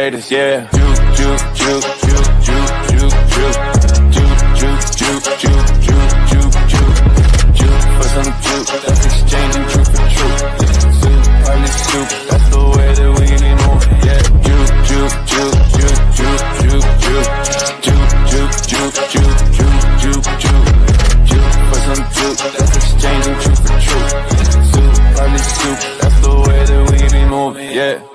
greatest, yeah. Juke, juke, juke, juke, juke, juke, juke, juke, juke, juke, juke, juke, juke, juke for some juke. That's exchanging truth for truth. Soup, probably soup. That's the way that we need more. Yeah. Juke, juke, juke, juke, juke, juke, juke, juke, juke, juke, juke, juke, juke, juke, juke for some juke. That's exchanging truth for truth. Soup, probably soup. That's the way that we need more. Yeah.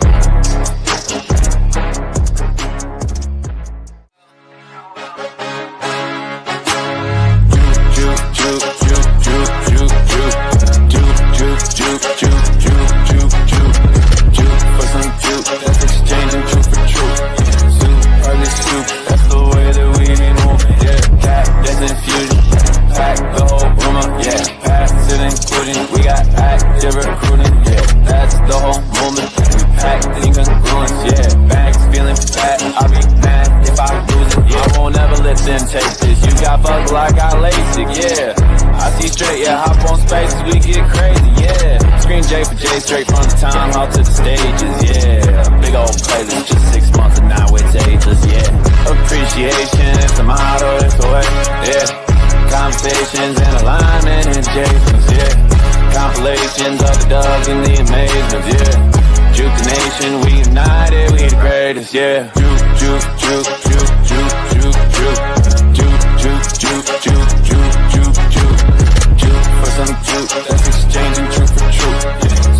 Take this, you got fucked like I LASIK, yeah. I see straight, yeah, hop on spaces, we get crazy, yeah. Screen J for J, straight from the time out to the stages, yeah. Big old playlist, just 6 months and now it's ageless, yeah. Appreciation, it's the motto, it's the way, yeah. Conversations and alignment and adjacents, yeah. Compilations of the dubs and the amazements, yeah. Juke the nation, we united, we the greatest, yeah. Juke, juke, juke, juke, juke, juke, juke. Juke, juke, juke, juke, juke, juke, juke for some juke. That's exchanging truth for truth.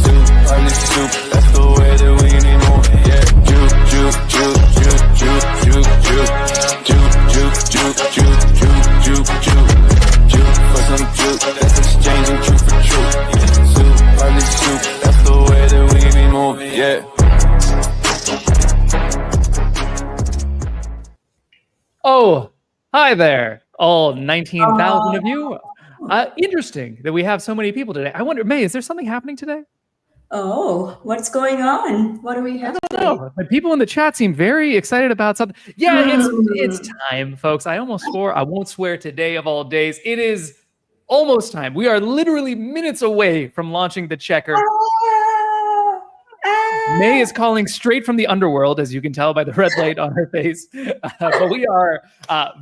Soup, probably soup. That's the way that we need more. Yeah. Juke, juke, juke, juke, juke, juke, juke, juke, juke, juke, juke, juke, juke, juke, juke for some juke. That's exchanging truth for truth. Soup, probably soup. That's the way that we need more. Yeah. Oh. Hi there, all 19,000 of you. Interesting that we have so many people today. I wonder, May, is there something happening today? Oh, what's going on? What do we have? I don't know. The people in the chat seem very excited about something. Yeah, it's time, folks. I almost swore I won't swear today of all days. It is almost time. We are literally minutes away from launching the checker. May is calling straight from the underworld, as you can tell by the red light on her face. But we are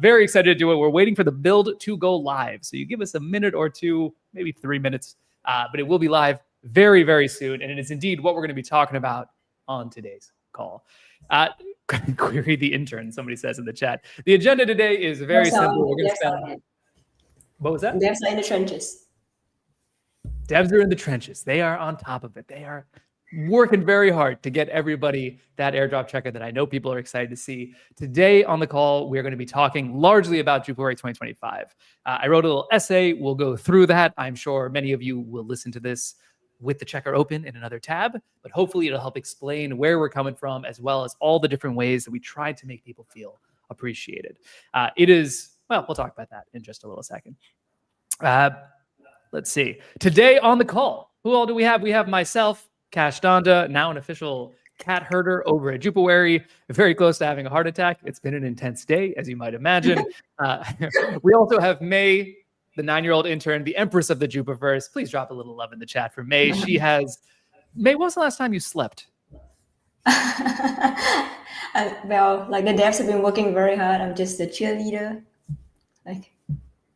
very excited to do it. We're waiting for the build to go live. So you give us a minute or two, maybe 3 minutes, but it will be live very, very soon. And it is indeed what we're going to be talking about on today's call. Query the intern, somebody says in the chat. The agenda today is very simple. We're going to spend... What was that? Devs are in the trenches. Devs are in the trenches. They are on top of it. They are working very hard to get everybody that airdrop checker that I know people are excited to see. Today on the call, we're going to be talking largely about Jupuary 2025. I wrote a little essay. We'll go through that. I'm sure many of you will listen to this with the checker open in another tab, but hopefully it'll help explain where we're coming from, as well as all the different ways that we tried to make people feel appreciated. It is, well, we'll talk about that in just a little second. Let's see. Today on the call, who all do we have? We have myself, Catstanbul, now an official cat herder over at Jupuary, very close to having a heart attack. It's been an intense day, as you might imagine. We also have May, the 9-year-old intern, the empress of the Jupiverse. Please drop a little love in the chat for May. She has... May, when was the last time you slept? Well, like the devs have been working very hard. I'm just a cheerleader.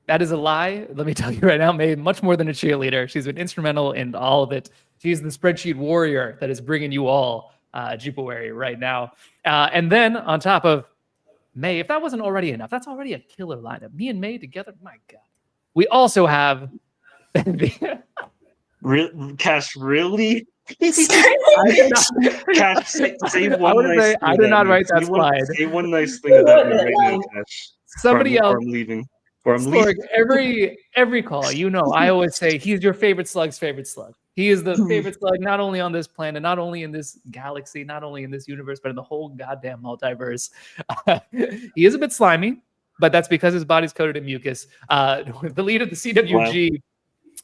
That is a lie. Let me tell you right now, May, much more than a cheerleader. She's been instrumental in all of it. She's the spreadsheet warrior that is bringing you all Jupuary right now. And then on top of May, if that wasn't already enough, that's already a killer lineup. Me and May together, my God. We also have... Cash, really? Cash, say one nice thing. I did not write that slide. Say one nice thing about me right now, Cash. Somebody else. Or I'm leaving. Or I'm leaving. Every call, you know, I always say he's your favorite slug's favorite slug. He is the favorite slug, not only on this planet, not only in this galaxy, not only in this universe, but in the whole goddamn multiverse. He is a bit slimy, but that's because his body's coated in mucus. The lead of the CWG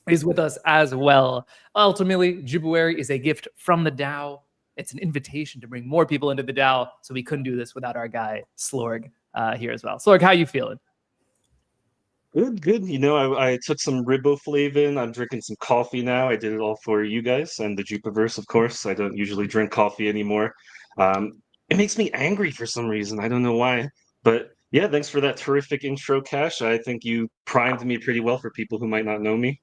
is with us as well. Ultimately, Jupuary is a gift from the DAO. It's an invitation to bring more people into the DAO, so we couldn't do this without our guy, Slorg, here as well. Slorg, how you feeling? Good. You know, I took some riboflavin. I'm drinking some coffee now. I did it all for you guys and the Jupiverse, of course. I don't usually drink coffee anymore. it makes me angry for some reason. I don't know why. But yeah, thanks for that terrific intro, Cash. I think you primed me pretty well for people who might not know me.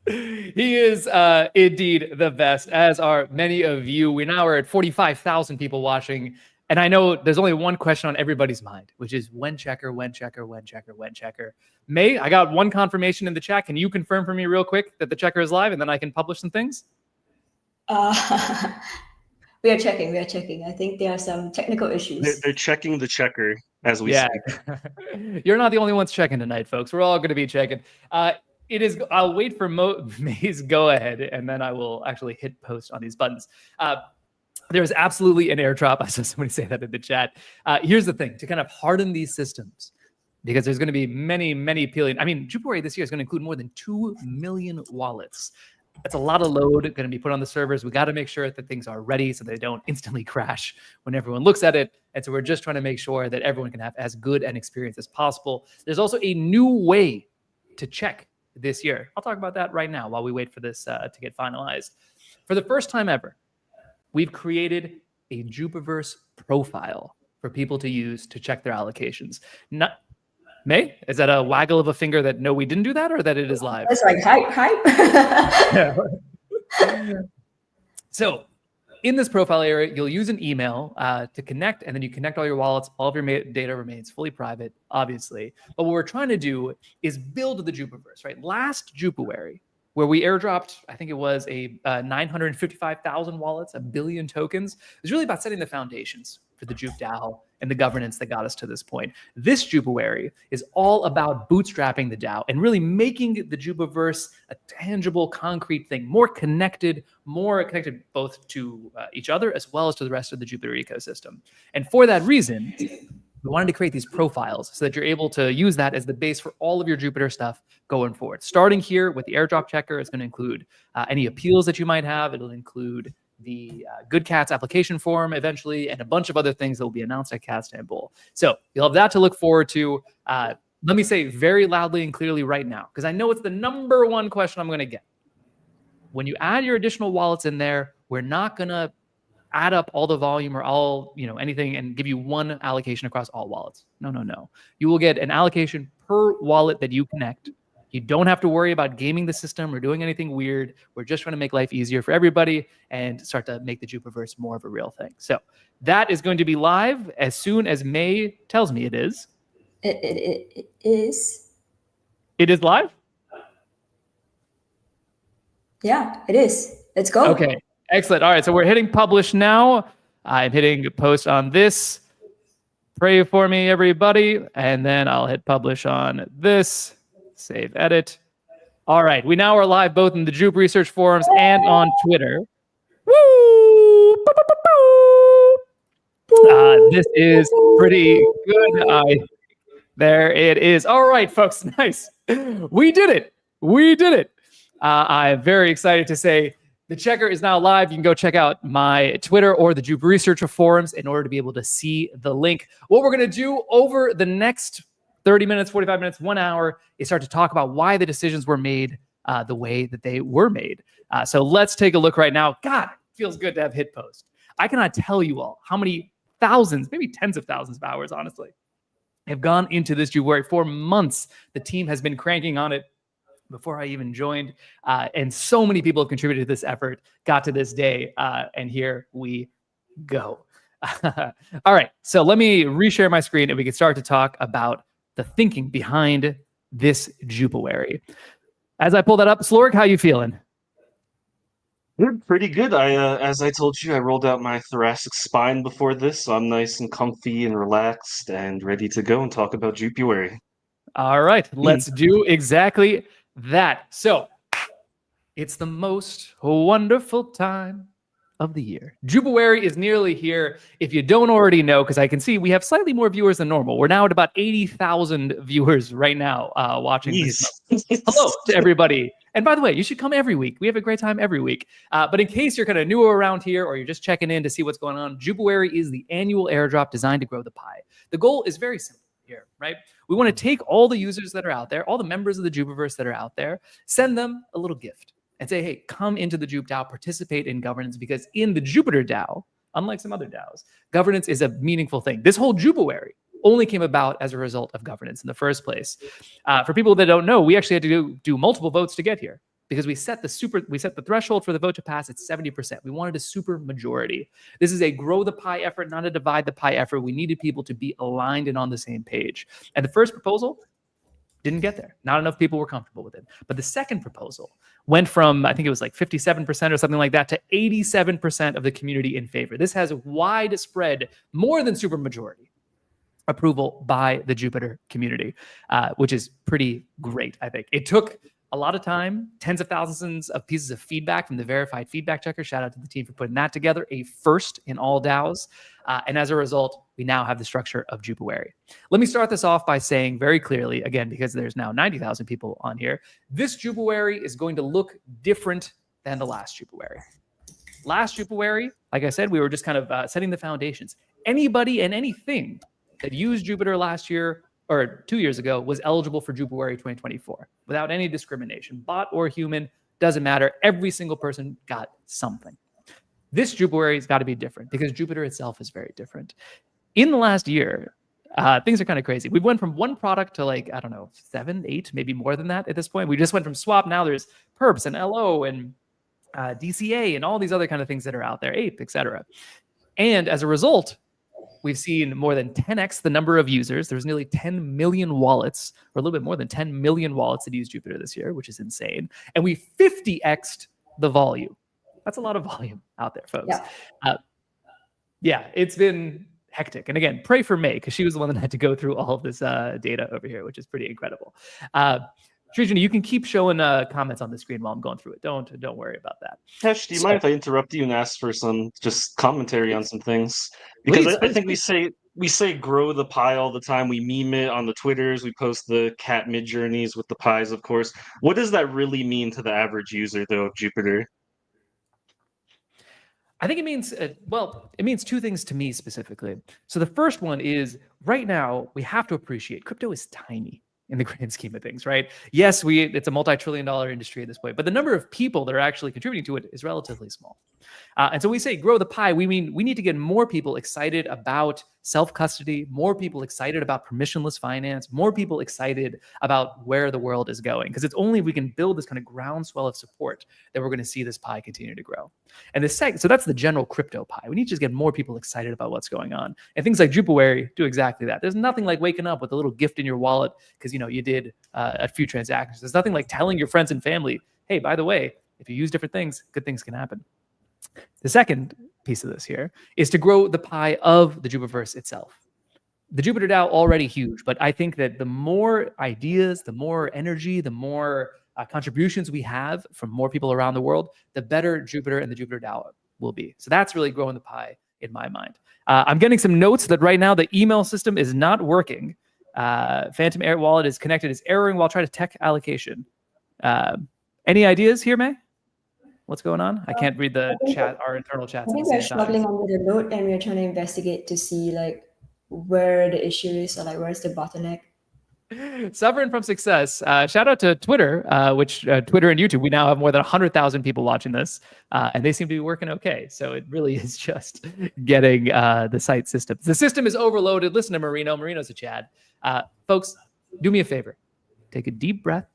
He is indeed the best, as are many of you. We now are at 45,000 people watching. And I know there's only one question on everybody's mind, which is when checker, when checker, when checker, when checker. May, I got one confirmation in the chat. Can you confirm for me real quick that the checker is live and then I can publish some things? We are checking. I think there are some technical issues. They're checking the checker as we speak. You're not the only ones checking tonight, folks. We're all going to be checking. It is. I'll wait for May's go ahead, and then I will actually hit post on these buttons. There is absolutely an airdrop. I saw somebody say that in the chat. Here's the thing: to kind of harden these systems, because there's going to be many, many billion. I mean, Jupuary this year is going to include more than 2 million wallets. That's a lot of load going to be put on the servers. We got to make sure that things are ready so they don't instantly crash when everyone looks at it. And so we're just trying to make sure that everyone can have as good an experience as possible. There's also a new way to check this year. I'll talk about that right now while we wait for this to get finalized. For the first time ever, we've created a Jupiverse profile for people to use to check their allocations. May, is that a waggle of a finger that no, we didn't do that, or that it is live? It's like hype. So in this profile area, you'll use an email to connect, and then you connect all your wallets. All of your data remains fully private, obviously. But what we're trying to do is build the Jupiverse, right? Last Jupuary, where we airdropped, I think it was a 955,000 wallets, 1 billion tokens. It was really about setting the foundations for the Jup DAO and the governance that got us to this point. This Jupuary is all about bootstrapping the DAO and really making the Jupiverse a tangible, concrete thing, more connected both to each other as well as to the rest of the Jupiter ecosystem. And for that reason, we wanted to create these profiles so that you're able to use that as the base for all of your Jupiter stuff going forward. Starting here with the airdrop checker, it's going to include any appeals that you might have. It'll include the Good Cats application form eventually, and a bunch of other things that will be announced at Catstanbul. So you'll have that to look forward to. Let me say very loudly and clearly right now, because I know it's the number one question I'm going to get. When you add your additional wallets in there, we're not going to add up all the volume or all, anything and give you one allocation across all wallets. No. You will get an allocation per wallet that you connect. You don't have to worry about gaming the system or doing anything weird. We're just trying to make life easier for everybody and start to make the Jupiverse more of a real thing. So that is going to be live as soon as May tells me it is. It is. It is live? Yeah, it is. Let's go. Okay, excellent. All right, so we're hitting publish now. I'm hitting post on this. Pray for me, everybody. And then I'll hit publish on this. Save edit. All right, we now are live both in the Jup research forums and on Twitter. Woo! This is pretty good. There it is. All right, folks, nice. We did it. I'm very excited to say the checker is now live. You can go check out my Twitter or the Jup researcher forums in order to be able to see the link. What we're going to do over the next 30 minutes, 45 minutes, 1 hour, is start to talk about why the decisions were made the way that they were made. So let's take a look right now. God, it feels good to have hit post. I cannot tell you all how many thousands, maybe tens of thousands of hours, honestly, have gone into this Jupuary. For months, the team has been cranking on it before I even joined. And so many people have contributed to this effort, got to this day, and here we go. All right, so let me reshare my screen and we can start to talk about the thinking behind this Jupuary. As I pull that up, Slorg, how you feeling? Pretty good. As I told you, I rolled out my thoracic spine before this, so I'm nice and comfy and relaxed and ready to go and talk about Jupuary. All right, let's do exactly that. So it's the most wonderful time of the year. Jupuary is nearly here. If you don't already know, because I can see we have slightly more viewers than normal. We're now at about 80,000 viewers right now watching this. Hello to everybody. And by the way, you should come every week. We have a great time every week. But in case you're kind of newer around here or you're just checking in to see what's going on, Jupuary is the annual airdrop designed to grow the pie. The goal is very simple here, right? We want to take all the users that are out there, all the members of the Jupiverse that are out there, send them a little gift. and say, hey, come into the Jup DAO, participate in governance, because in the Jupiter DAO, unlike some other DAOs, governance is a meaningful thing. This whole Jupuary only came about as a result of governance in the first place. For people that don't know, we actually had to do multiple votes to get here, because we set the threshold for the vote to pass at 70%. We wanted a super majority. This is a grow the pie effort, not a divide the pie effort. We needed people to be aligned and on the same page. And the first proposal didn't get there. Not enough people were comfortable with it. But the second proposal went from, I think it was like 57% or something like that, to 87% of the community in favor. This has widespread, more than supermajority approval by the Jupiter community, which is pretty great, I think. It took a lot of time, tens of thousands of pieces of feedback from the verified feedback checker. Shout out to the team for putting that together, a first in all DAOs. And as a result, we now have the structure of Jupuary. Let me start this off by saying very clearly, again, because there's now 90,000 people on here, this Jupuary is going to look different than the last Jupuary. Last Jupuary, like I said, we were just kind of setting the foundations. Anybody and anything that used Jupiter last year or 2 years ago was eligible for Jupuary 2024 without any discrimination. Bot or human, doesn't matter. Every single person got something. This Jupuary has got to be different because Jupiter itself is very different. In the last year, things are kind of crazy. We went from one product to like, I don't know, 7, 8, maybe more than that at this point. We just went from swap. Now there's perps and LO and DCA and all these other kind of things that are out there, Ape, etc. And as a result, we've seen more than 10x the number of users. There's nearly 10 million wallets, or a little bit more than 10 million wallets that use Jupiter this year, which is insane. And we 50x'd the volume. That's a lot of volume out there, folks. Yeah, it's been hectic. And again, pray for May, because she was the one that had to go through all of this data over here, which is pretty incredible. Srijani, you can keep showing comments on the screen while I'm going through it. Don't worry about that. Tesh, do you mind if I interrupt you and ask for some just commentary on some things? Because I think we say grow the pie all the time. We meme it on the Twitters. We post the cat mid journeys with the pies, of course. What does that really mean to the average user, though, of Jupiter? I think it means, well, it means two things to me specifically. So the first one is right now we have to appreciate crypto is tiny in the grand scheme of things, right? Yes, it's a multi-trillion-dollar industry at this point, but the number of people that are actually contributing to it is relatively small. And so we say grow the pie, we mean we need to get more people excited about self-custody, more people excited about permissionless finance, more people excited about where the world is going. Because it's only if we can build this kind of groundswell of support that we're going to see this pie continue to grow. And so that's the general crypto pie. We need to just get more people excited about what's going on. And things like Jupuary do exactly that. There's nothing like waking up with a little gift in your wallet because you did a few transactions. There's nothing like telling your friends and family, hey, by the way, if you use different things, good things can happen. The second piece of this here is to grow the pie of the Jupiterverse itself. The Jupiter DAO already huge, but I think that the more ideas, the more energy, the more contributions we have from more people around the world, the better Jupiter and the Jupiter DAO will be. So that's really growing the pie in my mind. I'm getting some notes that right now the email system is not working. Phantom Air Wallet is connected, is erroring while trying to tech allocation. Any ideas here, May? What's going on? I can't read the chat, our internal chats. I think we're struggling under the load and we're trying to investigate to see like where the issue is or like where's the bottleneck. Suffering from success. Shout out to Twitter, which Twitter and YouTube, we now have more than 100,000 people watching this, and they seem to be working okay. So it really is just getting the site system. The system is overloaded. Listen to Marino. Marino's a Chad. Folks, do me a favor. Take a deep breath.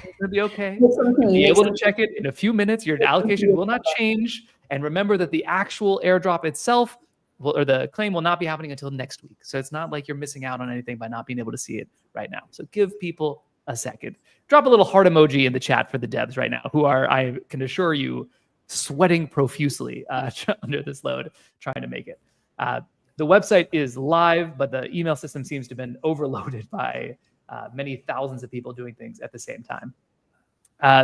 It's going to be okay. You'll be able to check it in a few minutes. Your allocation will not change. And remember that the actual airdrop itself or the claim will not be happening until next week. So it's not like you're missing out on anything by not being able to see it right now. So give people a second. Drop a little heart emoji in the chat for the devs right now, who are, I can assure you, sweating profusely under this load, trying to make it. The website is live, but the email system seems to have been overloaded by many thousands of people doing things at the same time.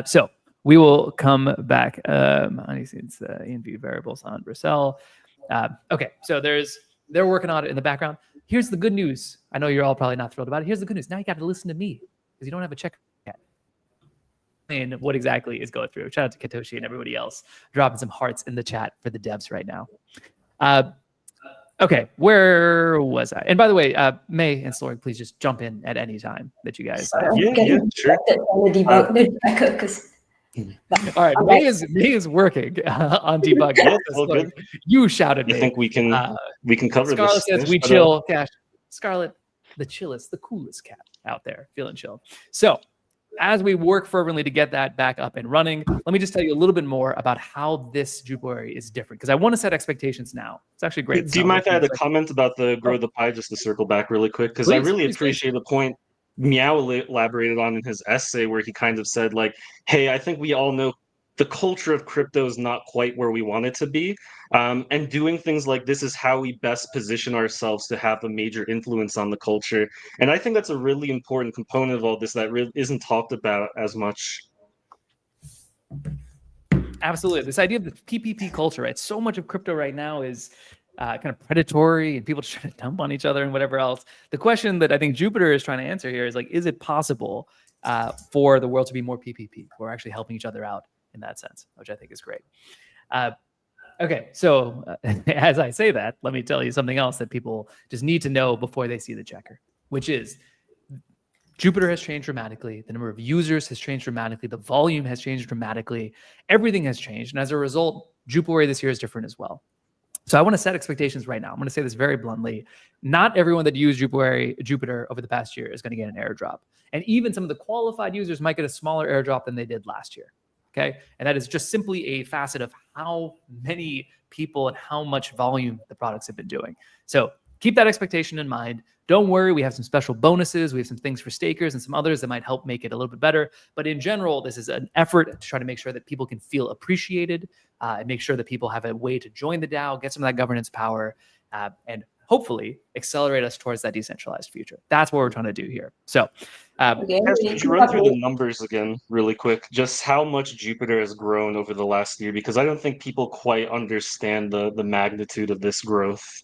So we will come back. It's ENV variables on Bracel. Okay, so they're working on it in the background. Here's the good news. I know you're all probably not thrilled about it. Here's the good news. Now you got to listen to me because you don't have a check yet. And what exactly is going through. Shout out to Katoshi and everybody else dropping some hearts in the chat for the devs right now. Okay, where was I? And by the way, May and Slorig, please just jump in at any time that you guys. Yeah, sure. All right, May is working on debugging. Yeah, it's all good. You shouted I me. think we can cover Scarlett this. says we chill. Cash. Scarlett, the chillest, the coolest cat out there, feeling chill. So as we work fervently to get that back up and running, let me just tell you a little bit more about how this Jupuary is different, because I want to set expectations now. It's actually great. Do you mind if I had a comment about the grow the pie, just to circle back really quick? Because I really appreciate the point Meow elaborated on in his essay, where he kind of said, like, hey, I think we all know the culture of crypto is not quite where we want it to be. And doing things like this is how we best position ourselves to have a major influence on the culture. And I think that's a really important component of all this that really isn't talked about as much. Absolutely. This idea of the PPP culture, right? So much of crypto right now is kind of predatory and people just trying to dump on each other and whatever else. The question that I think Jupiter is trying to answer here is like, is it possible for the world to be more PPP? We're actually helping each other out in that sense, which I think is great. Okay, so as I say that, let me tell you something else that people just need to know before they see the checker, which is Jupiter has changed dramatically. The number of users has changed dramatically. The volume has changed dramatically. Everything has changed. And as a result, Jupuary this year is different as well. So I want to set expectations right now. I'm going to say this very bluntly. Not everyone that used Jupiter over the past year is going to get an airdrop. And even some of the qualified users might get a smaller airdrop than they did last year. Okay. And that is just simply a facet of how many people and how much volume the products have been doing. So keep that expectation in mind. Don't worry, we have some special bonuses. We have some things for stakers and some others that might help make it a little bit better. But in general, this is an effort to try to make sure that people can feel appreciated and make sure that people have a way to join the DAO, get some of that governance power, and hopefully accelerate us towards that decentralized future. That's what we're trying to do here. So, could you run through the numbers again really quick? Just how much Jupiter has grown over the last year? Because I don't think people quite understand the magnitude of this growth.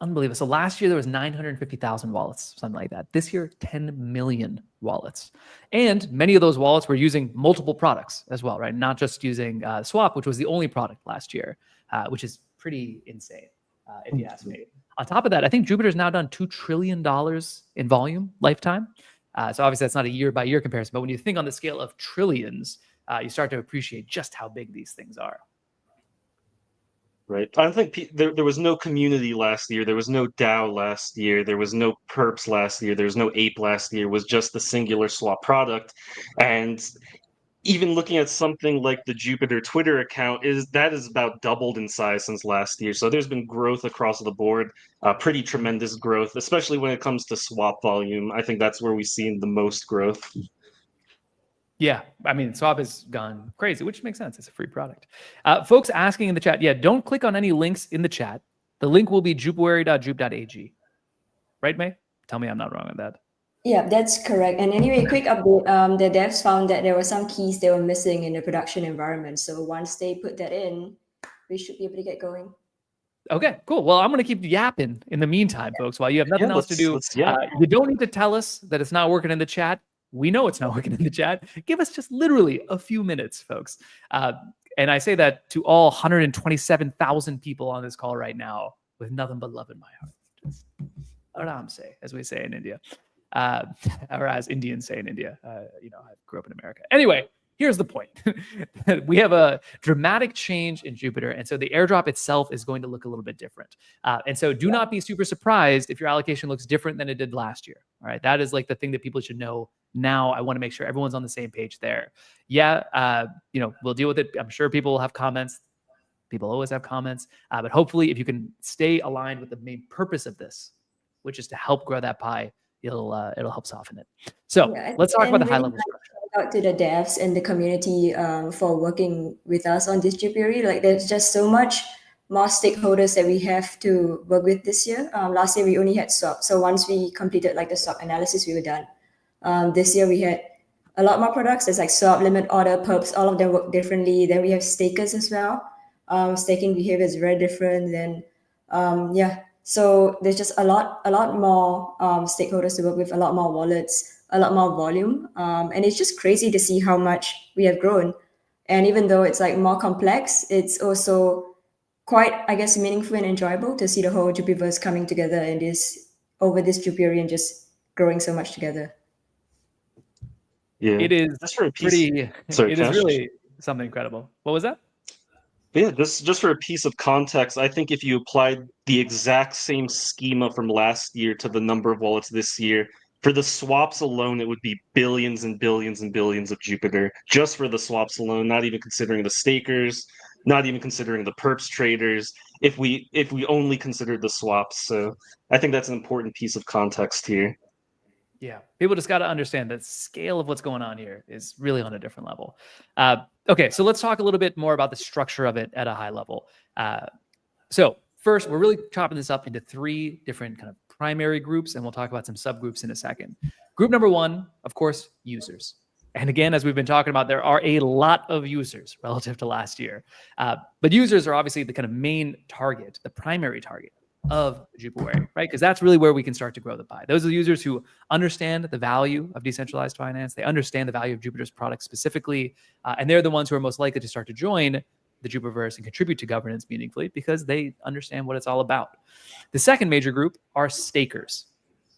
Unbelievable. So last year there was 950,000 wallets, something like that. This year, 10 million wallets. And many of those wallets were using multiple products as well, right? Not just using Swap, which was the only product last year, which is pretty insane, if you ask me. On top of that, I think Jupiter's now done $2 trillion in volume lifetime. So obviously that's not a year-by-year comparison, but when you think on the scale of trillions, you start to appreciate just how big these things are. Right. I don't think there was no community last year. There was no DAO last year. There was no perps last year. There was no ape last year. It was just the singular swap product. And even looking at something like the Jupiter Twitter account, is about doubled in size since last year. So there's been growth across the board, pretty tremendous growth, especially when it comes to swap volume. I think that's where we've seen the most growth. Yeah, I mean, Swap has gone crazy, which makes sense. It's a free product. Folks asking in the chat, yeah, don't click on any links in the chat. The link will be jupuary.jup.ag. Right, May? Tell me I'm not wrong on that. Yeah, that's correct. And anyway, quick update. The devs found that there were some keys they were missing in the production environment. So once they put that in, we should be able to get going. Okay, cool. Well, I'm going to keep yapping in the meantime, folks, while you have nothing else to do. You don't need to tell us that it's not working in the chat. We know it's not working in the chat. Give us just literally a few minutes, folks. And I say that to all 127,000 people on this call right now with nothing but love in my heart. Just aram se, as we say in India, or as Indians say in India. I grew up in America. Anyway, here's the point. We have a dramatic change in Jupiter. And so the airdrop itself is going to look a little bit different. And so do not be super surprised if your allocation looks different than it did last year. All right. That is like the thing that people should know now. I want to make sure everyone's on the same page there. Yeah. We'll deal with it. I'm sure people will have comments. People always have comments. But hopefully if you can stay aligned with the main purpose of this, which is to help grow that pie, it'll help soften it. So let's talk about the high level structure. Out to the devs and the community for working with us on this Jupuary. Like there's just so much more stakeholders that we have to work with this year. Last year we only had SWAP. So once we completed like the SWAP analysis, we were done. This year we had a lot more products. There's like SWAP, limit order, perps, all of them work differently. Then we have stakers as well. Staking behavior is very different. Then so there's just a lot more stakeholders to work with, a lot more wallets, a lot more volume. And it's just crazy to see how much we have grown. And even though it's like more complex, it's also quite, I guess, meaningful and enjoyable to see the whole Jupiverse coming together over this Jupuary and just growing so much together. Yeah, it is just for a piece. pretty. Sorry, It is Cash. really something incredible. What was that? Yeah, just for a piece of context, I think if you applied the exact same schema from last year to the number of wallets this year, for the swaps alone, it would be billions and billions and billions of Jupiter just for the swaps alone, not even considering the stakers, not even considering the perps traders. If we only considered the swaps, so I think that's an important piece of context here. Yeah, people just got to understand the scale of what's going on here is really on a different level. Okay, so let's talk a little bit more about the structure of it at a high level. So first, we're really chopping this up into 3 different kind of primary groups, and we'll talk about some subgroups in a second. Group number 1, of course, users. And again, as we've been talking about, there are a lot of users relative to last year. But users are obviously the kind of main target, the primary target of Jupuary, right? Because that's really where we can start to grow the pie. Those are the users who understand the value of decentralized finance. They understand the value of Jupiter's products specifically, and they're the ones who are most likely to start to join the Jupiverse and contribute to governance meaningfully because they understand what it's all about. The second major group are stakers.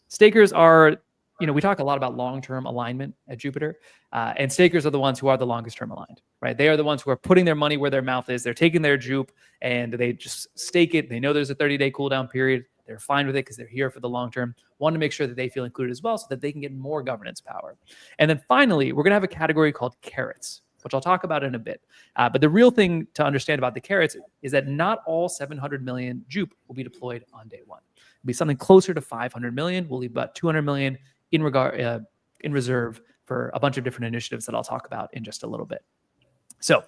Stakers are, we talk a lot about long-term alignment at Jupiter, and stakers are the ones who are the longest-term aligned, right? They are the ones who are putting their money where their mouth is. They're taking their Jup and they just stake it. They know there's a 30-day cooldown period. They're fine with it because they're here for the long term. Want to make sure that they feel included as well so that they can get more governance power. And then finally, we're going to have a category called carrots, which I'll talk about in a bit. But the real thing to understand about the carrots is that not all 700 million Jup will be deployed on day one. It'll be something closer to 500 million. We'll leave about 200 million in reserve for a bunch of different initiatives that I'll talk about in just a little bit. So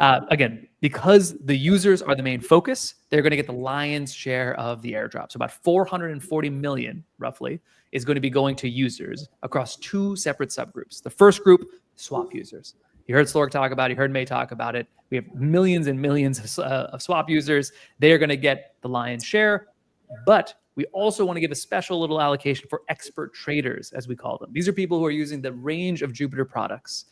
again, because the users are the main focus, they're going to get the lion's share of the airdrop. So about 440 million, roughly, is going to be going to users across 2 separate subgroups. The first group, swap users. You heard Slorg talk about it. You heard May talk about it. We have millions and millions of swap users. They are going to get the lion's share, but we also want to give a special little allocation for expert traders, as we call them. These are people who are using the range of Jupiter products,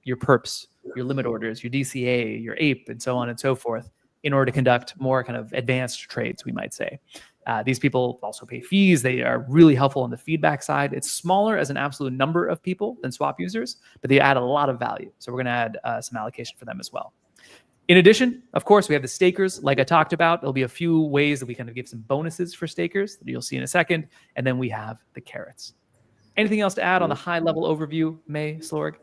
your perps, your limit orders, your DCA, your APE, and so on and so forth, in order to conduct more kind of advanced trades, we might say. These people also pay fees. They are really helpful on the feedback side. It's smaller as an absolute number of people than swap users, but they add a lot of value. So we're going to add some allocation for them as well. In addition, of course, we have the stakers, like I talked about. There'll be a few ways that we kind of give some bonuses for stakers that you'll see in a second. And then we have the carrots. Anything else to add on the high-level overview, May, Slorg?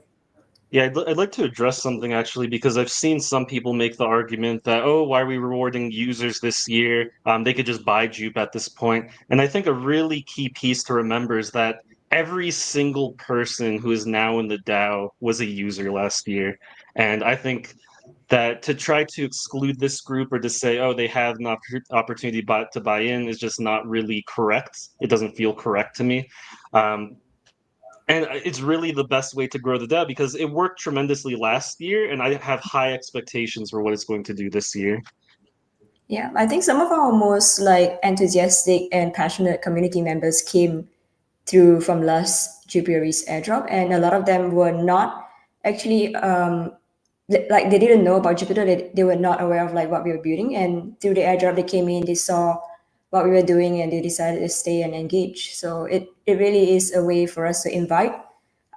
Yeah, I'd like to address something actually, because I've seen some people make the argument that, oh, why are we rewarding users this year? They could just buy Jupe at this point. And I think a really key piece to remember is that every single person who is now in the DAO was a user last year. And I think that to try to exclude this group or to say, oh, they have an opportunity to buy in is just not really correct. It doesn't feel correct to me. And it's really the best way to grow the DAO because it worked tremendously last year, and I have high expectations for what it's going to do this year. Yeah, I think some of our most enthusiastic and passionate community members came through from last Jupuary's airdrop, and a lot of them were not actually they didn't know about Jupiter. They were not aware of what we were building, and through the airdrop they came in, they saw what we were doing, and they decided to stay and engage. So it really is a way for us to invite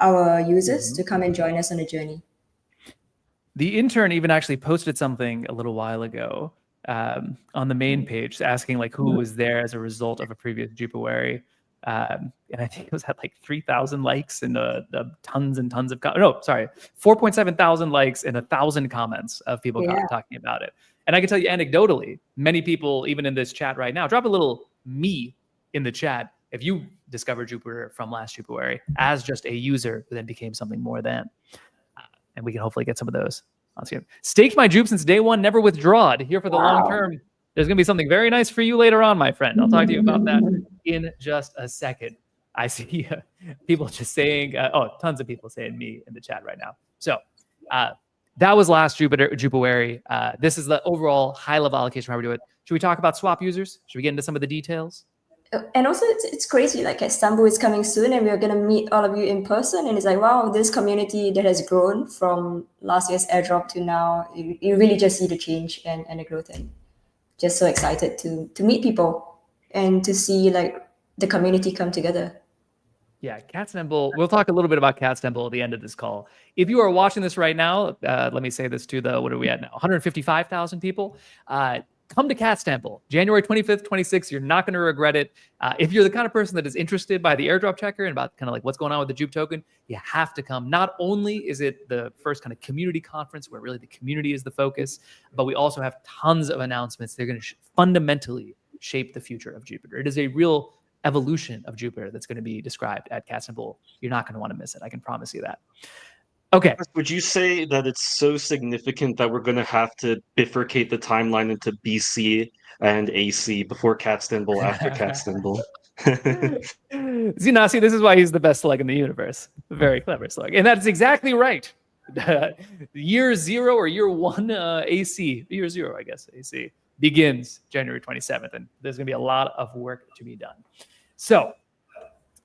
our users to come and join us on the journey. The intern even actually posted something a little while ago on the main page asking who was there as a result of a previous Jupuary. And I think it was at 3,000 likes and tons and tons of 4.7 thousand likes and 1,000 comments of people talking about it. And I can tell you anecdotally, many people, even in this chat right now, drop a little me in the chat if you discovered Jupiter from last Jupuary as just a user who then became something more than. And we can hopefully get some of those. Staked my Jupe since day one, never withdrawed. Here for the long term. There's going to be something very nice for you later on, my friend. I'll talk to you about that in just a second. I see people just saying, tons of people saying me in the chat right now. So that was last Jupuary. This is the overall high-level allocation, how we do it. Should we talk about swap users? Should we get into some of the details? And also, it's crazy. Catstanbul is coming soon, and we're going to meet all of you in person. And it's wow, this community that has grown from last year's airdrop to now, you really just see the change and the growth. And just so excited to meet people and to see the community come together. Yeah, Catstanbul. We'll talk a little bit about Catstanbul at the end of this call. If you are watching this right now, let me say this to the, what are we at now? 155,000 people. Come to Catstanbul, January 25th, 26th. You're not going to regret it. If you're the kind of person that is interested by the airdrop checker and about kind of like what's going on with the JUP token, you have to come. Not only is it the first kind of community conference where really the community is the focus, but we also have tons of announcements. They're going to fundamentally shape the future of Jupiter. It is a real evolution of Jupiter that's going to be described at Catstanbul. You're not going to want to miss it. I can promise you that. Okay. Would you say that it's so significant that we're going to have to bifurcate the timeline into BC and AC before Catstanbul, after Catstanbul? See, this is why he's the best slug in the universe. Very clever slug. And that's exactly right. Year 0 or year 1 AC, year 0, I guess, AC, begins January 27th. And there's going to be a lot of work to be done. So,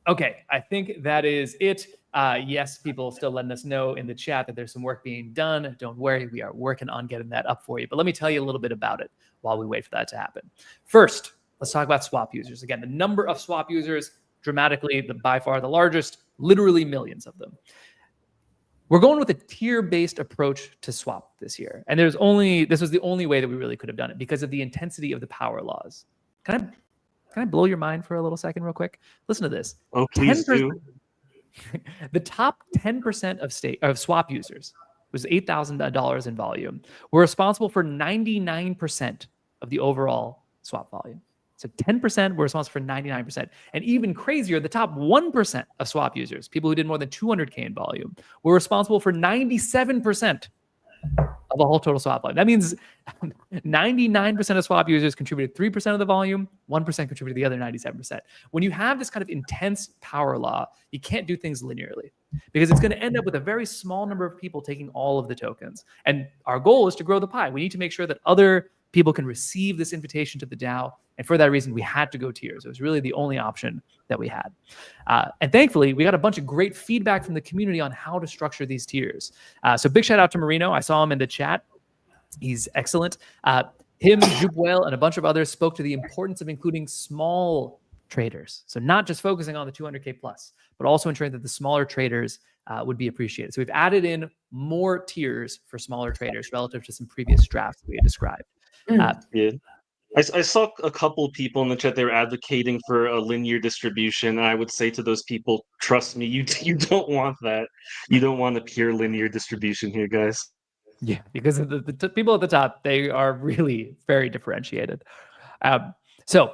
okay, I think that is it. Yes, people still letting us know in the chat that there's some work being done. Don't worry, we are working on getting that up for you. But let me tell you a little bit about it while we wait for that to happen. First, let's talk about swap users. Again, the number of swap users, dramatically, by far the largest, literally millions of them. We're going with a tier-based approach to swap this year. And this was the only way that we really could have done it because of the intensity of the power laws. Can I blow your mind for a little second real quick? Listen to this. Oh, please do. The top 10% of swap users, was $8,000 in volume, were responsible for 99% of the overall swap volume. So 10% were responsible for 99%. And even crazier, the top 1% of swap users, people who did more than 200K in volume, were responsible for 97% of the whole total swap volume. That means 99% of swap users contributed 3% of the volume, 1% contributed the other 97%. When you have this kind of intense power law, you can't do things linearly because it's going to end up with a very small number of people taking all of the tokens. And our goal is to grow the pie. We need to make sure that other people can receive this invitation to the DAO. And for that reason, we had to go tiers. It was really the only option that we had. And thankfully, we got a bunch of great feedback from the community on how to structure these tiers. So big shout out to Marino. I saw him in the chat. He's excellent. Him, Jupuary, and a bunch of others spoke to the importance of including small traders. So not just focusing on the 200K plus, but also ensuring that the smaller traders would be appreciated. So we've added in more tiers for smaller traders relative to some previous drafts that we had described. Yeah. I saw a couple people in the chat, they were advocating for a linear distribution. And I would say to those people, trust me, you don't want that. You don't want a pure linear distribution here, guys. Yeah, because the people at the top, they are really very differentiated. So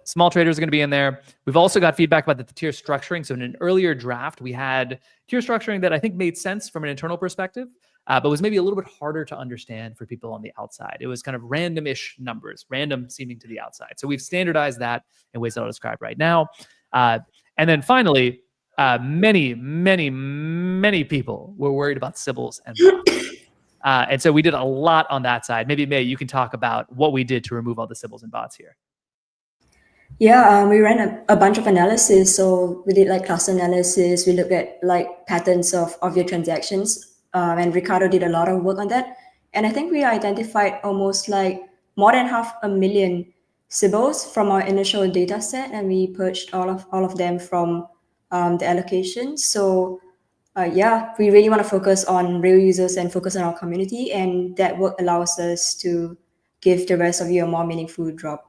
small traders are going to be in there. We've also got feedback about the tier structuring. So in an earlier draft, we had tier structuring that I think made sense from an internal perspective, but was maybe a little bit harder to understand for people on the outside. It was kind of random-ish numbers, random seeming to the outside. So we've standardized that in ways that I'll describe right now. And then finally, many people were worried about Sybil's and bots. And so we did a lot on that side. Maybe May, you can talk about what we did to remove all the Sybil's and bots here. Yeah, we ran a bunch of analysis. So we did like cluster analysis. We looked at like patterns of your transactions. And Ricardo did a lot of work on that. And I think we identified almost like more than 500,000 Sybil's from our initial data set. And we purged all of them from the allocation. So yeah, we really want to focus on real users and focus on our community. And that work allows us to give the rest of you a more meaningful drop.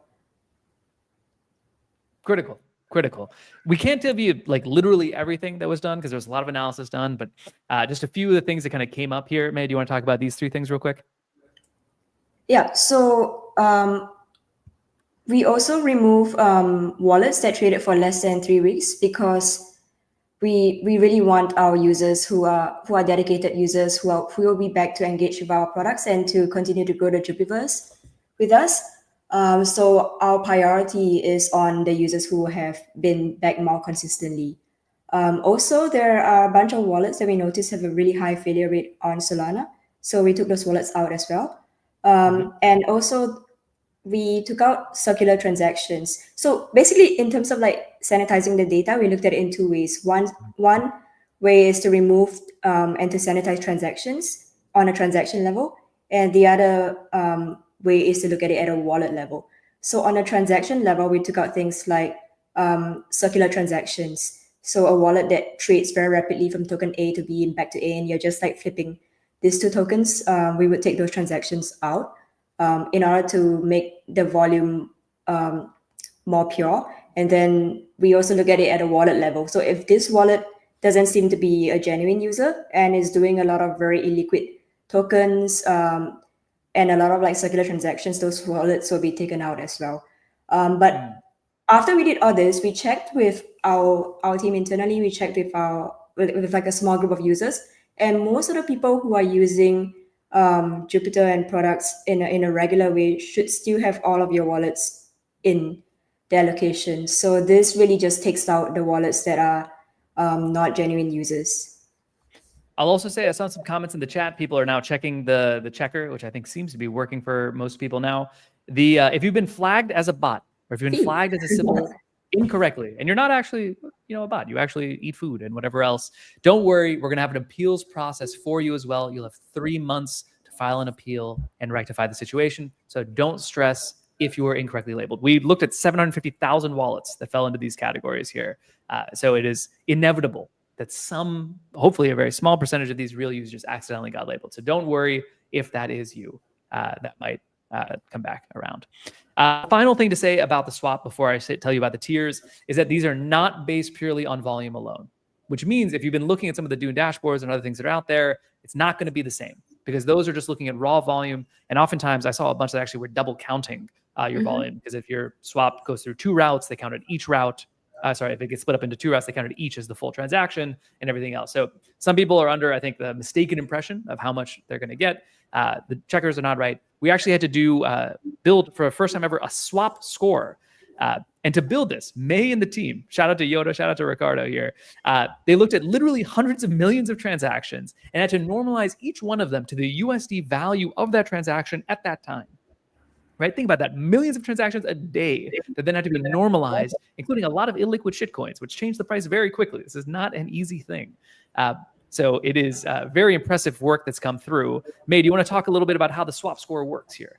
Critical. We can't tell you like literally everything that was done because there's a lot of analysis done, but just a few of the things that kind of came up here. May, do you want to talk about these 3 things real quick? Yeah, so we also remove wallets that traded for less than 3 weeks because we really want our users who are dedicated users who will be back to engage with our products and to continue to grow the Jupiverse with us. So our priority is on the users who have been back more consistently. Also, there are a bunch of wallets that we noticed have a really high failure rate on Solana. So we took those wallets out as well. And also, we took out circular transactions. So basically, in terms of like sanitizing the data, we looked at it in 2 ways. One way is to remove and to sanitize transactions on a transaction level. And the other way is to look at it at a wallet level. So on a transaction level, we took out things like circular transactions. So a wallet that trades very rapidly from token A to B and back to A, and you're just like flipping these two tokens, we would take those transactions out in order to make the volume more pure. And then we also look at it at a wallet level. So if this wallet doesn't seem to be a genuine user and is doing a lot of very illiquid tokens and a lot of like circular transactions, those wallets will be taken out as well. But after we did all this, we checked with our team internally. We checked with like a small group of users, and most of the people who are using Jupiter and products in a regular way should still have all of your wallets in their locations. So this really just takes out the wallets that are not genuine users. I'll also say I saw some comments in the chat. People are now checking the checker, which I think seems to be working for most people now. If you've been flagged as a bot, or if you've been flagged as a symbol incorrectly, and you're not actually, a bot, you actually eat food and whatever else, don't worry. We're going to have an appeals process for you as well. You'll have 3 months to file an appeal and rectify the situation. So don't stress if you were incorrectly labeled. We looked at 750,000 wallets that fell into these categories here. So it is inevitable that hopefully a very small percentage of these real users accidentally got labeled. So don't worry if that is you. That might come back around. Final thing to say about the swap before I tell you about the tiers is that these are not based purely on volume alone, which means if you've been looking at some of the Dune dashboards and other things that are out there, it's not going to be the same because those are just looking at raw volume. And oftentimes I saw a bunch that actually were double counting your volume, because if your swap goes through 2 routes, they counted each route. If it gets split up into 2 routes, they counted each as the full transaction and everything else. So some people are under, I think, the mistaken impression of how much they're going to get. The checkers are not right. We actually had to build, for the first time ever, a swap score. And to build this, May and the team, shout out to Yoda, shout out to Ricardo here, they looked at literally hundreds of millions of transactions and had to normalize each one of them to the USD value of that transaction at that time. Right? Think about that. Millions of transactions a day that then had to be normalized, including a lot of illiquid shitcoins, which changed the price very quickly. This is not an easy thing. So it is very impressive work that's come through. May, do you want to talk a little bit about how the swap score works here?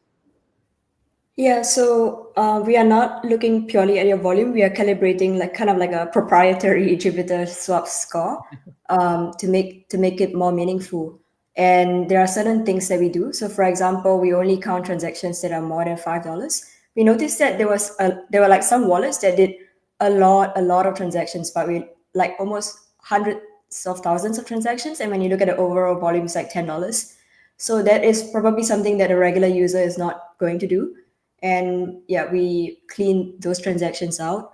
Yeah, so we are not looking purely at your volume. We are calibrating kind of like a proprietary Jupiter swap score to make it more meaningful. And there are certain things that we do. So for example, we only count transactions that are more than $5. We noticed that there were like some wallets that did a lot of transactions, but we like almost hundreds of thousands of transactions. And when you look at the overall volume, it's like $10. So that is probably something that a regular user is not going to do. And yeah, we clean those transactions out.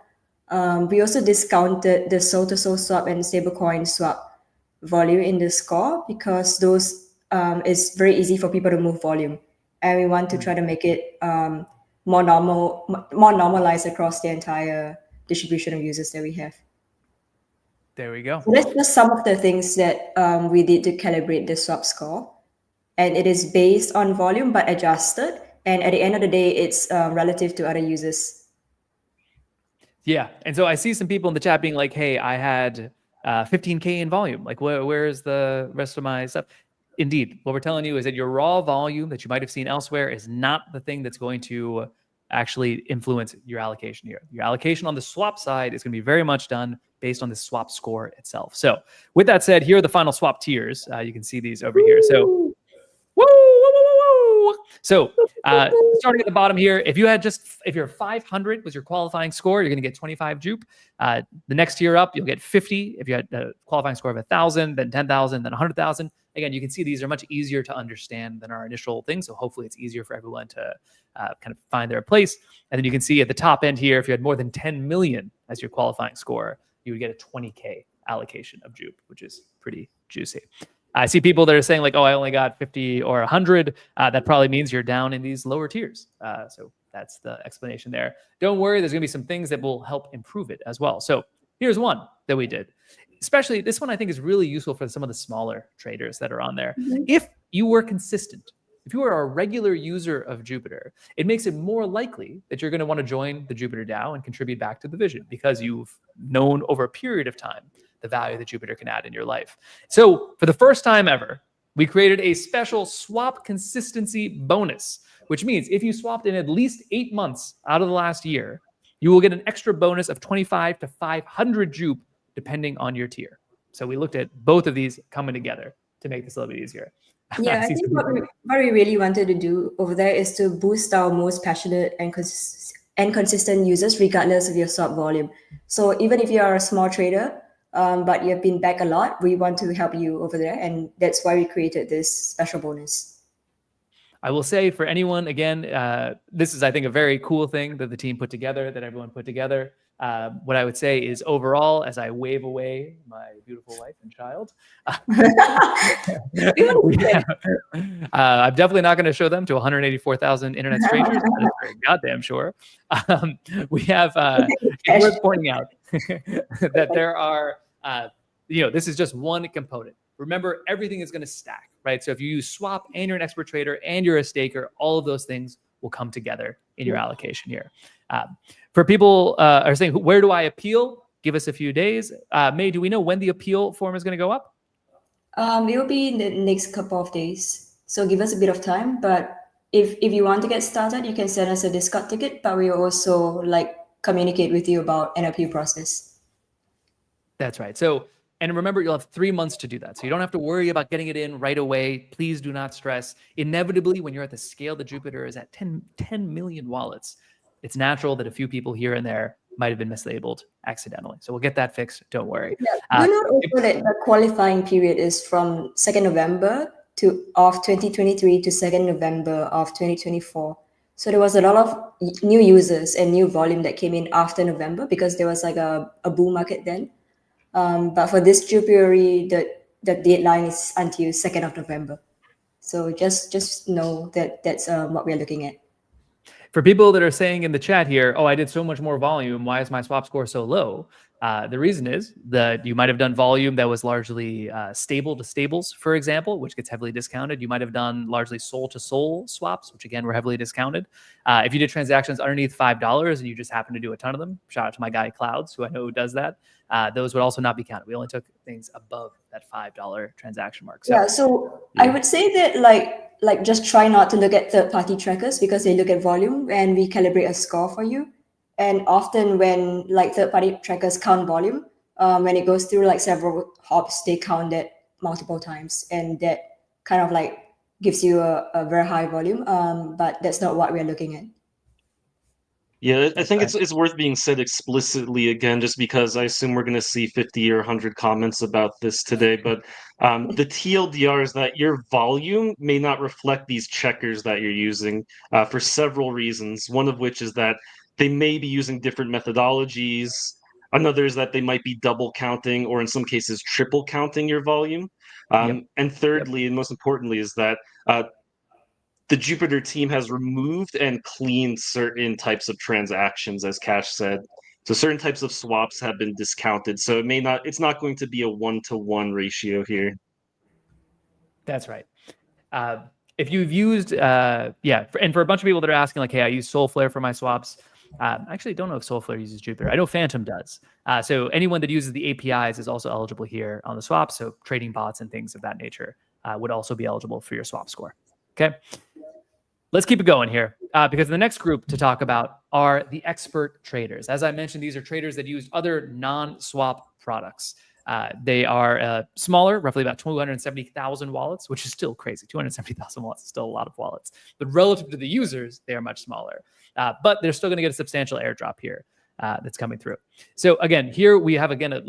We also discounted the SOL-to-SOL swap and stablecoin swap volume in the score because those is very easy for people to move volume, and we want to try to make it more normalized across the entire distribution of users that we have. There we go. So that's just some of the things that we did to calibrate the swap score, and it is based on volume but adjusted, and at the end of the day it's relative to other users. Yeah, and so I see some people in the chat being like, hey, I had 15K in volume. Like, where's the rest of my stuff? Indeed, what we're telling you is that your raw volume that you might have seen elsewhere is not the thing that's going to actually influence your allocation here. Your allocation on the swap side is going to be very much done based on the swap score itself. So with that said, here are the final swap tiers. You can see these over here. So, So starting at the bottom here, if you're 500 was your qualifying score, you're going to get 25 JUP. The next tier up, you'll get 50. If you had a qualifying score of 1,000, then 10,000, then 100,000. Again, you can see these are much easier to understand than our initial thing. So hopefully it's easier for everyone to kind of find their place. And then you can see at the top end here, if you had more than 10 million as your qualifying score, you would get a 20K allocation of JUP, which is pretty juicy. I see people that are saying like, oh, I only got 50 or 100. That probably means you're down in these lower tiers. So that's the explanation there. Don't worry, there's going to be some things that will help improve it as well. So here's one that we did. Especially this one I think is really useful for some of the smaller traders that are on there. If you were consistent, if you are a regular user of Jupiter, it makes it more likely that you're going to want to join the Jupiter DAO and contribute back to the vision because you've known over a period of time the value that Jupiter can add in your life. So for the first time ever, we created a special swap consistency bonus, which means if you swapped in at least 8 months out of the last year, you will get an extra bonus of 25 to 500 JUP depending on your tier. So we looked at both of these coming together to make this a little bit easier. Yeah, I think what we really wanted to do over there is to boost our most passionate and consistent users, regardless of your swap volume. So even if you are a small trader, but you have been back a lot, we want to help you over there, and that's why we created this special bonus. I will say for anyone, again, this is, I think, a very cool thing that the team put together, that everyone put together. What I would say is overall, as I wave away my beautiful wife and child, I'm definitely not going to show them to 184,000 internet strangers. That is for goddamn sure. We have, it's worth pointing out that there are, this is just one component. Remember, everything is going to stack, right? So if you use swap and you're an expert trader and you're a staker, all of those things will come together in your allocation here. For people are saying, where do I appeal? Give us a few days. May, do we know when the appeal form is going to go up? It will be in the next couple of days. So give us a bit of time. But if you want to get started, you can send us a Discord ticket, but we also communicate with you about an appeal process. That's right. So, and remember, you'll have 3 months to do that. So you don't have to worry about getting it in right away. Please do not stress. Inevitably, when you're at the scale that Jupiter is at 10 million wallets, it's natural that a few people here and there might have been mislabeled accidentally. So we'll get that fixed. Don't worry. Do note also that the qualifying period is from 2nd November of 2023 to 2nd November of 2024. So there was a lot of new users and new volume that came in after November because there was a bull market then. But for this Jupuary, the deadline is until 2nd of November. So just know that that's what we're looking at. For people that are saying in the chat here, oh, I did so much more volume, why is my swap score so low? The reason is that you might have done volume that was largely stable to stables, for example, which gets heavily discounted. You might have done largely soul to soul swaps, which again were heavily discounted. If you did transactions underneath $5 and you just happen to do a ton of them, shout out to my guy Clouds, who I know does that. Those would also not be counted. We only took things above that $5 transaction mark. So I would say that like just try not to look at third-party trackers because they look at volume and we calibrate a score for you. And often when third-party trackers count volume, when it goes through several hops, they count that multiple times, and that kind of gives you a very high volume. But that's not what we're looking at. Yeah, I think it's worth being said explicitly again, just because I assume we're going to see 50 or 100 comments about this today. But the TLDR is that your volume may not reflect these checkers that you're using for several reasons. One of which is that they may be using different methodologies. Another is that they might be double counting or in some cases triple counting your volume. And thirdly, and most importantly, is that the Jupiter team has removed and cleaned certain types of transactions, as Cash said. So certain types of swaps have been discounted. So it's not going to be a 1-to-1 ratio here. That's right. If you've used, and for a bunch of people that are asking, hey, I use Soulflare for my swaps. I actually don't know if Soulflare uses Jupiter. I know Phantom does. So anyone that uses the APIs is also eligible here on the swaps. So trading bots and things of that nature would also be eligible for your swap score. Okay. Let's keep it going here because the next group to talk about are the expert traders. As I mentioned, these are traders that use other non-swap products. They are smaller, roughly about 270,000 wallets, which is still crazy. 270,000 wallets is still a lot of wallets. But relative to the users, they are much smaller. But they're still going to get a substantial airdrop here that's coming through. So again, here we have, again, a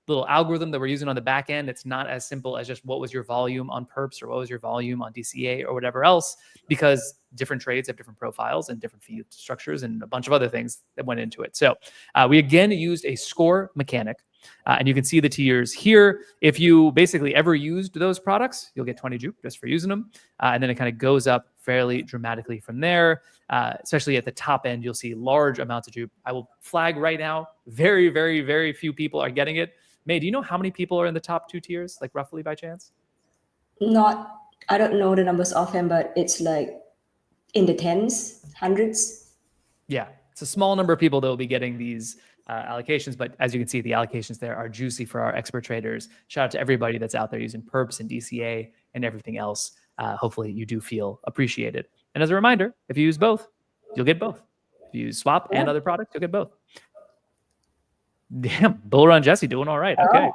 little algorithm that we're using on the back end. It's not as simple as just what was your volume on perps or what was your volume on DCA or whatever else, because different trades have different profiles and different fee structures and a bunch of other things that went into it. So we again used a score mechanic. And you can see the tiers here. If you basically ever used those products, you'll get 20 Jup just for using them. And then it kind of goes up fairly dramatically from there. Especially at the top end, you'll see large amounts of Jup. I will flag right now, very, very, very few people are getting it. May, do you know how many people are in the top two tiers, roughly by chance? I don't know the numbers offhand, but it's in the tens, hundreds. Yeah, it's a small number of people that will be getting these allocations, but as you can see, the allocations there are juicy for our expert traders. Shout out to everybody that's out there using perps and DCA and everything else. Hopefully you do feel appreciated. And as a reminder, if you use both, you'll get both. If you use swap and other products, you'll get both. Damn, Bull Run Jesse doing all right. Okay.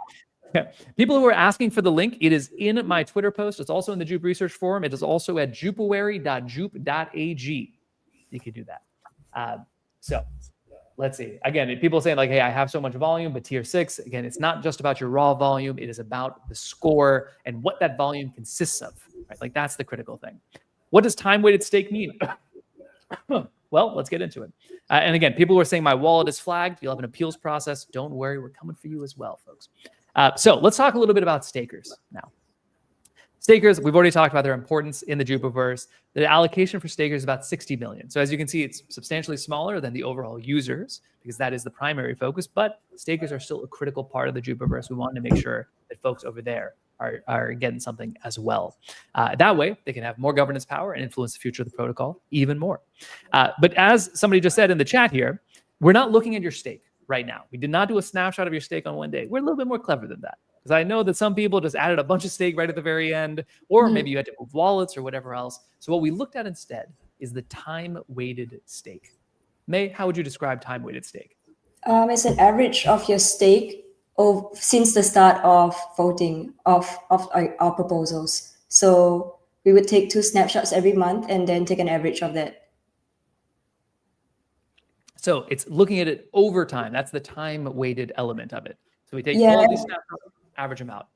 Yeah. People who are asking for the link, it is in my Twitter post. It's also in the Jupe Research Forum. It is also at jupuary.jupe.ag. You can do that. So let's see. Again, people saying like, hey, I have so much volume, but tier 6, again, it's not just about your raw volume. It is about the score and what that volume consists of, right? Like that's the critical thing. What does time-weighted stake mean? Well, let's get into it. And again, people who are saying my wallet is flagged, you'll have an appeals process. Don't worry, we're coming for you as well, folks. So let's talk a little bit about stakers now. Stakers, we've already talked about their importance in the Jupiverse. The allocation for stakers is about 60 million. So as you can see, it's substantially smaller than the overall users because that is the primary focus, but stakers are still a critical part of the Jupiverse. We want to make sure that folks over there are getting something as well. That way, they can have more governance power and influence the future of the protocol even more. But as somebody just said in the chat here, we're not looking at your stake right now. We did not do a snapshot of your stake on one day. We're a little bit more clever than that. Because I know that some people just added a bunch of stake right at the very end, or maybe you had to move wallets or whatever else. So what we looked at instead is the time-weighted stake. May, how would you describe time-weighted stake? It's an average of your stake since the start of voting of our proposals. So we would take 2 snapshots every month and then take an average of that. So it's looking at it over time. That's the time-weighted element of it. So we take all these snapshots, average them out.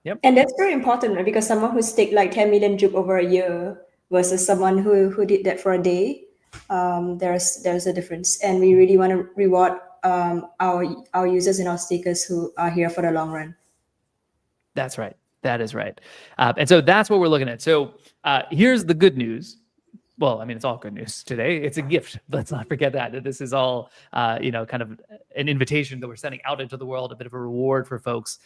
Yep. And that's very important, right? Because someone who staked like 10 million JUP over a year versus someone who did that for a day, there's a difference. And we really want to reward our users and our stakers who are here for the long run. That's right. That is right. And so that's what we're looking at. So here's the good news. Well, I mean, it's all good news today. It's a gift. Let's not forget that this is all, kind of an invitation that we're sending out into the world, a bit of a reward for folks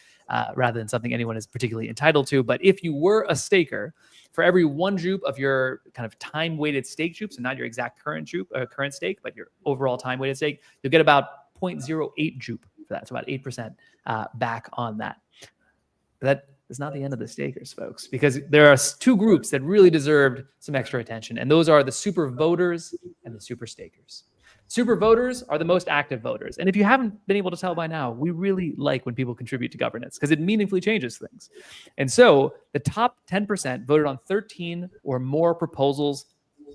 rather than something anyone is particularly entitled to. But if you were a staker, for every 1 JUP of your kind of time-weighted stake JUP, so not your exact current stake, but your overall time-weighted stake, you'll get about 0.08 JUP for that. So about 8% back on that. That is not the end of the stakers, folks, because there are 2 groups that really deserved some extra attention, and those are the super voters and the super stakers. Super voters are the most active voters, and if you haven't been able to tell by now, we really like when people contribute to governance because it meaningfully changes things. And so the top 10% voted on 13 or more proposals.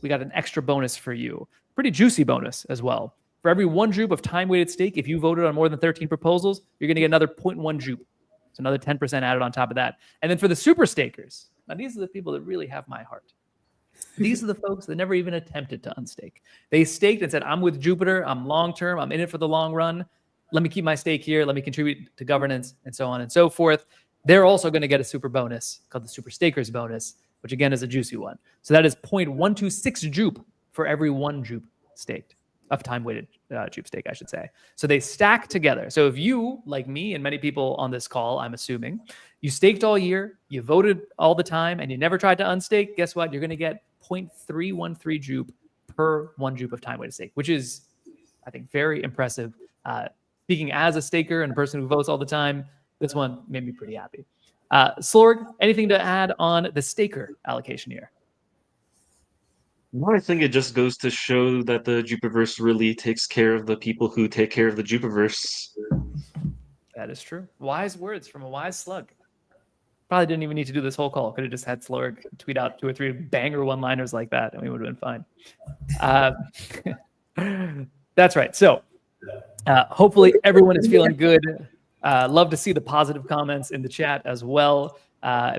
We got an extra bonus for you, pretty juicy bonus as well. For every 1 JUP of time-weighted stake, if you voted on more than 13 proposals, you're going to get another 0.1 JUP. So another 10% added on top of that. And then for the super stakers, now these are the people that really have my heart. These are the folks that never even attempted to unstake. They staked and said, I'm with Jupiter, I'm long-term, I'm in it for the long run. Let me keep my stake here, let me contribute to governance, and so on and so forth. They're also going to get a super bonus called the super stakers bonus, which again is a juicy one. So that is 0.126 JUP for every 1 JUP staked. Of time-weighted JUP stake, I should say. So they stack together. So if you, like me and many people on this call, I'm assuming, you staked all year, you voted all the time, and you never tried to unstake, guess what? You're going to get 0.313 JUP per 1 JUP of time-weighted stake, which is, I think, very impressive. Speaking as a staker and a person who votes all the time, this one made me pretty happy. Slorg, anything to add on the staker allocation here? Well, I think it just goes to show that the Jupiverse really takes care of the people who take care of the Jupiverse. That is true. Wise words from a wise slug. Probably didn't even need to do this whole call. Could have just had Slorg tweet out 2 or 3 banger one-liners like that, and we would have been fine. That's right. So hopefully everyone is feeling good. Love to see the positive comments in the chat as well.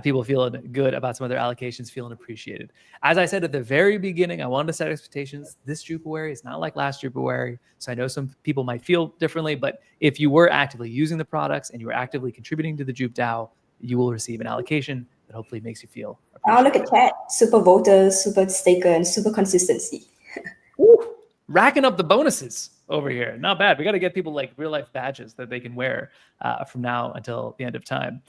People feeling good about some of their allocations, feeling appreciated. As I said at the very beginning, I wanted to set expectations. This Jupuary is not like last Jupuary, so I know some people might feel differently, but if you were actively using the products and you were actively contributing to the Jup DAO, you will receive an allocation that hopefully makes you feel appreciated. Oh, look at that. Super voters, super staker, and super consistency. Ooh, racking up the bonuses over here. Not bad. We got to get people like real-life badges that they can wear from now until the end of time.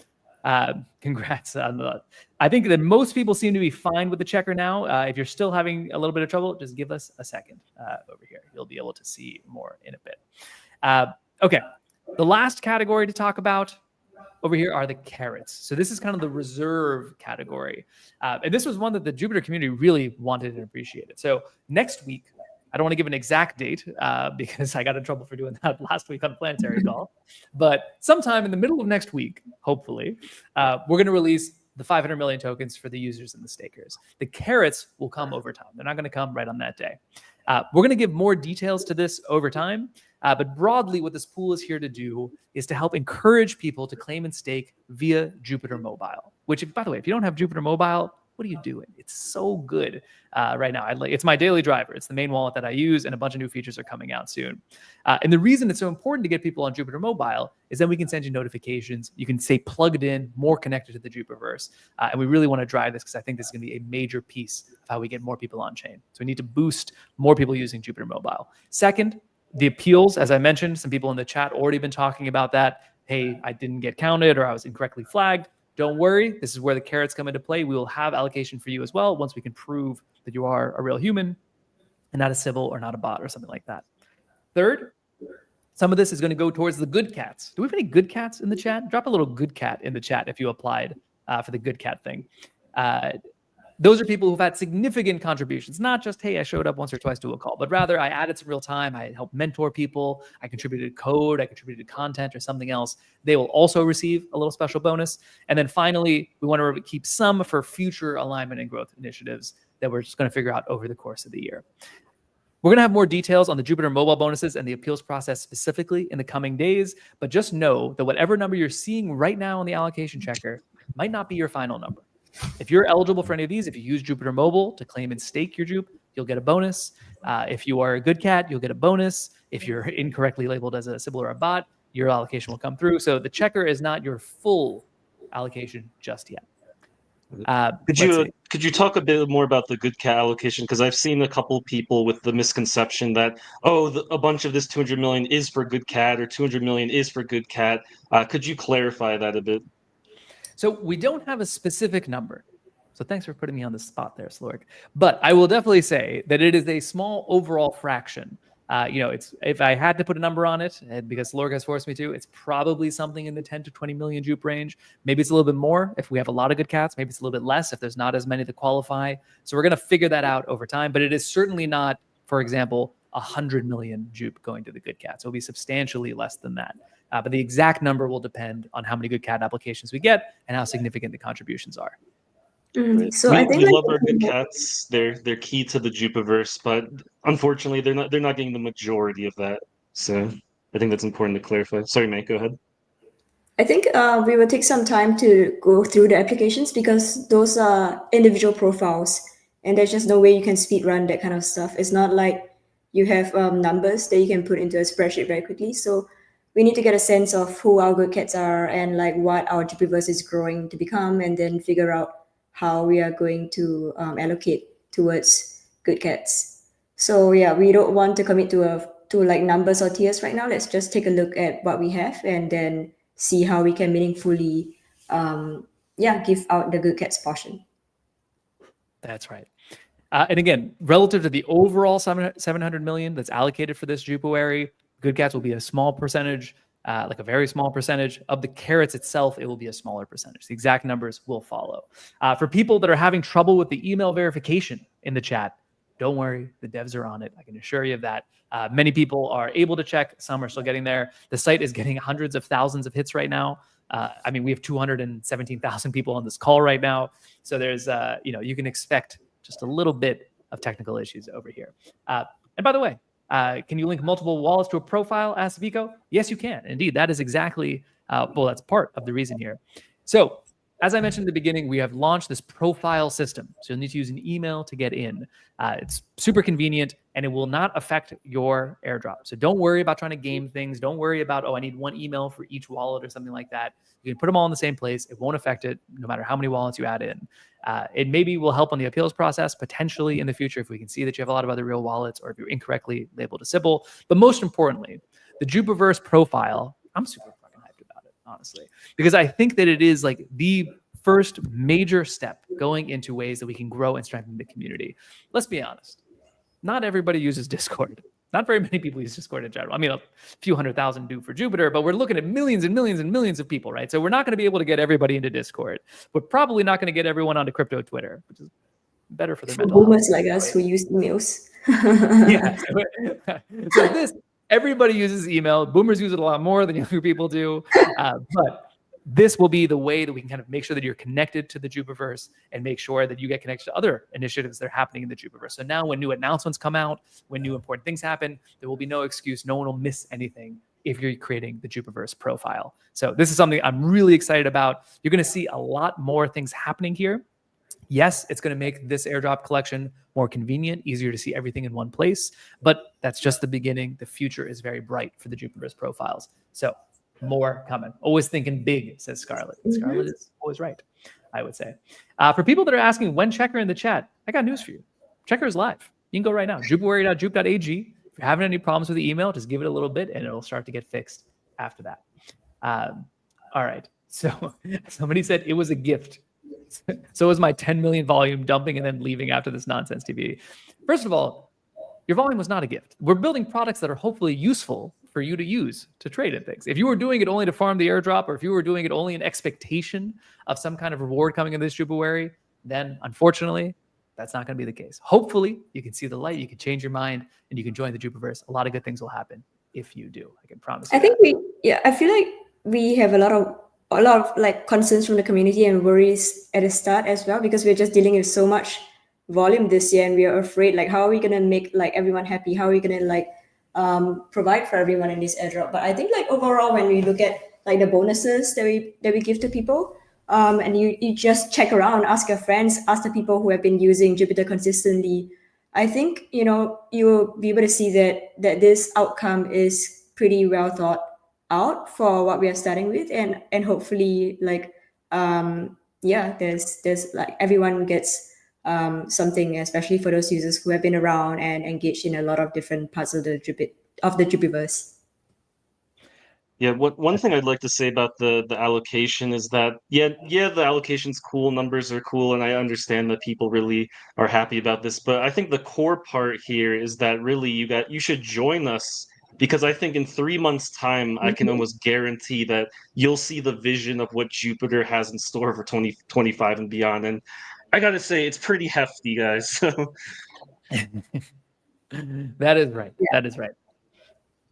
Congrats on that. I think that most people seem to be fine with the checker now. If you're still having a little bit of trouble, just give us a second over here. You'll be able to see more in a bit. Okay, the last category to talk about over here are the carrots. So this is kind of the reserve category. And this was one that the Jupiter community really wanted and appreciated. So next week, I don't want to give an exact date because I got in trouble for doing that last week on Planetary Call. But sometime in the middle of next week, hopefully, we're going to release the 500 million tokens for the users and the stakers. The carrots will come over time. They're not going to come right on that day. We're going to give more details to this over time. But broadly, what this pool is here to do is to help encourage people to claim and stake via Jupiter Mobile, which, by the way, if you don't have Jupiter Mobile, what are you doing? It's so good right now. It's my daily driver. It's the main wallet that I use, and a bunch of new features are coming out soon. And the reason it's so important to get people on Jupiter Mobile is then we can send you notifications. You can stay plugged in, more connected to the Jupiverse. And we really want to drive this because I think this is going to be a major piece of how we get more people on chain. So we need to boost more people using Jupiter Mobile. Second, the appeals, as I mentioned, some people in the chat already been talking about that. Hey, I didn't get counted or I was incorrectly flagged. Don't worry. This is where the carrots come into play. We will have allocation for you as well once we can prove that you are a real human and not a Sybil or not a bot or something like that. Third, some of this is going to go towards the good cats. Do we have any good cats in the chat? Drop a little good cat in the chat if you applied for the good cat thing. Those are people who've had significant contributions, not just, hey, I showed up once or twice to a call, but rather I added some real time, I helped mentor people, I contributed code, I contributed content or something else. They will also receive a little special bonus. And then finally, we want to keep some for future alignment and growth initiatives that we're just going to figure out over the course of the year. We're going to have more details on the Jupiter Mobile bonuses and the appeals process specifically in the coming days, but just know that whatever number you're seeing right now on the allocation checker might not be your final number. If you're eligible for any of these, if you use Jupiter Mobile to claim and stake your Jup, you'll get a bonus. If you are a good cat, you'll get a bonus. If you're incorrectly labeled as a Sybil or a bot, your allocation will come through. So the checker is not your full allocation just yet. Could you talk a bit more about the good cat allocation? Because I've seen a couple people with the misconception that, a bunch of this 200 million is for good cat or 200 million is for good cat. Could you clarify that a bit? So we don't have a specific number. So thanks for putting me on the spot there, Slork. But I will definitely say that it is a small overall fraction. It's if I had to put a number on it, because Slork has forced me to, it's probably something in the 10 to 20 million Jup range. Maybe it's a little bit more if we have a lot of good cats. Maybe it's a little bit less if there's not as many to qualify. So we're going to figure that out over time. But it is certainly not, for example, 100 million Jup going to the good cats. It'll be substantially less than that. But the exact number will depend on how many good cat applications we get and how significant the contributions are. Mm-hmm. So I I think we love our good cats. They're key to the Jupiverse, but unfortunately, they're not getting the majority of that. So I think that's important to clarify. Sorry, Mate, go ahead. I think we will take some time to go through the applications because those are individual profiles, and there's just no way you can speed run that kind of stuff. It's not like you have numbers that you can put into a spreadsheet very quickly. So we need to get a sense of who our good cats are and like what our Jupiverse is growing to become, and then figure out how we are going to allocate towards good cats. So yeah, we don't want to commit to like numbers or tiers right now. Let's just take a look at what we have and then see how we can meaningfully give out the good cats portion. That's right. And again, relative to the overall 700 million that's allocated for this Jupuary, good cats will be a small percentage, like a very small percentage. Of the carrots itself, it will be a smaller percentage. The exact numbers will follow. For people that are having trouble with the email verification in the chat, don't worry, the devs are on it. I can assure you of that. Many people are able to check. Some are still getting there. The site is getting hundreds of thousands of hits right now. We have 217,000 people on this call right now. So there's, you can expect just a little bit of technical issues over here. And by the way, can you link multiple wallets to a profile? Asked Vico. Yes, you can. Indeed, that is exactly, that's part of the reason here. So as I mentioned in the beginning, we have launched this profile system. So you'll need to use an email to get in. It's super convenient and it will not affect your airdrop. So don't worry about trying to game things. Don't worry about, I need one email for each wallet or something like that. You can put them all in the same place. It won't affect it no matter how many wallets you add in. It maybe will help on the appeals process potentially in the future if we can see that you have a lot of other real wallets or if you're incorrectly labeled a Sybil. But most importantly, the Jupiverse profile, I'm super fucking hyped about it, honestly, because I think that it is like the first major step going into ways that we can grow and strengthen the community. Let's be honest. Not everybody uses Discord. Not very many people use Discord in general. A few 100,000 do for Jupiter, but we're looking at millions and millions and millions of people, right? So we're not going to be able to get everybody into Discord. We're probably not going to get everyone onto crypto Twitter, which is better for their For mental health. boomers like us who use emails. Yeah. So this, everybody uses email. Boomers use it a lot more than younger people do. But this will be the way that we can kind of make sure that you're connected to the Jupiverse and make sure that you get connected to other initiatives that are happening in the Jupiverse. So now when new announcements come out, when new important things happen, there will be no excuse. No one will miss anything if you're creating the Jupiverse profile. So this is something I'm really excited about. You're going to see a lot more things happening here. Yes, it's going to make this airdrop collection more convenient, easier to see everything in one place, but that's just the beginning. The future is very bright for the Jupiverse profiles. So more coming. Always thinking big, says Scarlett. And Scarlett is always right, I would say. For people that are asking when Checker in the chat, I got news for you. Checker is live. You can go right now, jupuary.jup.ag. If you're having any problems with the email, just give it a little bit and it'll start to get fixed after that. All right. So somebody said it was a gift. So was my 10 million volume dumping and then leaving after this nonsense TV. First of all, your volume was not a gift. We're building products that are hopefully useful for you to use to trade in things. If you were doing it only to farm the airdrop, or if you were doing it only in expectation of some kind of reward coming in this Jupuary, then unfortunately, that's not going to be the case. Hopefully, you can see the light, you can change your mind, and you can join the Jupiverse. A lot of good things will happen if you do. I can promise you. I think I feel like we have a lot of like concerns from the community and worries at the start as well, because we're just dealing with so much volume this year and we are afraid, like, how are we going to make like everyone happy? How are we going to like provide for everyone in this airdrop? But I think like overall, when we look at like the bonuses that we give to people, and you just check around, ask your friends, ask the people who have been using Jupiter consistently, I think, you know, you will be able to see that this outcome is pretty well thought out for what we are starting with, and hopefully like there's like everyone gets something, especially for those users who have been around and engaged in a lot of different parts of the Jupiverse. Yeah, one thing I'd like to say about the allocation is that the allocation's cool, numbers are cool, and I understand that people really are happy about this, but I think the core part here is that really you should join us, because I think in 3 months' time, I can almost guarantee that you'll see the vision of what Jupiter has in store for 2025 and beyond. And I gotta say, it's pretty hefty, guys. So that is right. Yeah. That is right.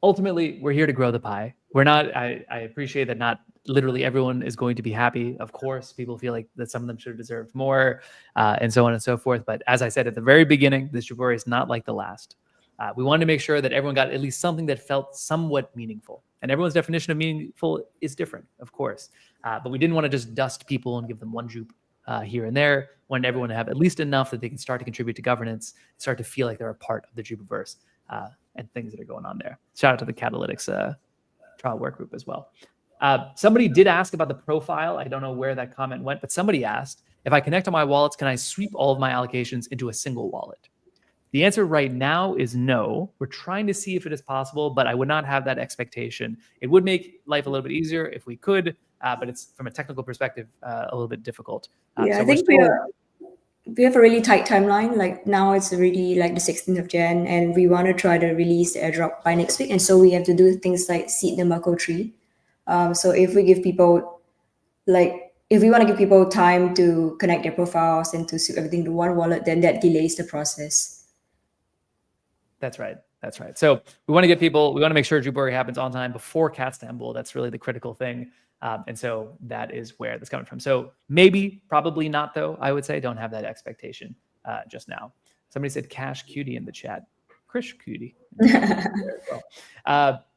Ultimately, we're here to grow the pie. We're not, I appreciate that not literally everyone is going to be happy. Of course, people feel like that some of them should have deserved more, and so on and so forth. But as I said at the very beginning, this Jupuary is not like the last. We wanted to make sure that everyone got at least something that felt somewhat meaningful. And everyone's definition of meaningful is different, of course. But we didn't want to just dust people and give them one jupe here and there. We wanted everyone to have at least enough that they can start to contribute to governance, start to feel like they're a part of the Jupiverse and things that are going on there. Shout out to the Catalytics trial work group as well. Somebody did ask about the profile. I don't know where that comment went, but somebody asked, if I connect on my wallets, can I sweep all of my allocations into a single wallet? The answer right now is no. We're trying to see if it is possible, but I would not have that expectation. It would make life a little bit easier if we could, but it's from a technical perspective a little bit difficult. So I think we have a really tight timeline. Like now it's already like the 16th of Jan, and we want to try to release the airdrop by next week. And so we have to do things like seed the Merkle tree. So if we give people if we want to give people time to connect their profiles and to sweep everything to one wallet, then that delays the process. That's right. That's right. So we want to make sure Jupuary happens on time before Catstanbul. That's really the critical thing. And so that is where that's coming from. So maybe, probably not though, I would say. Don't have that expectation just now. Somebody said Cash Cutie in the chat. Krish Cutie.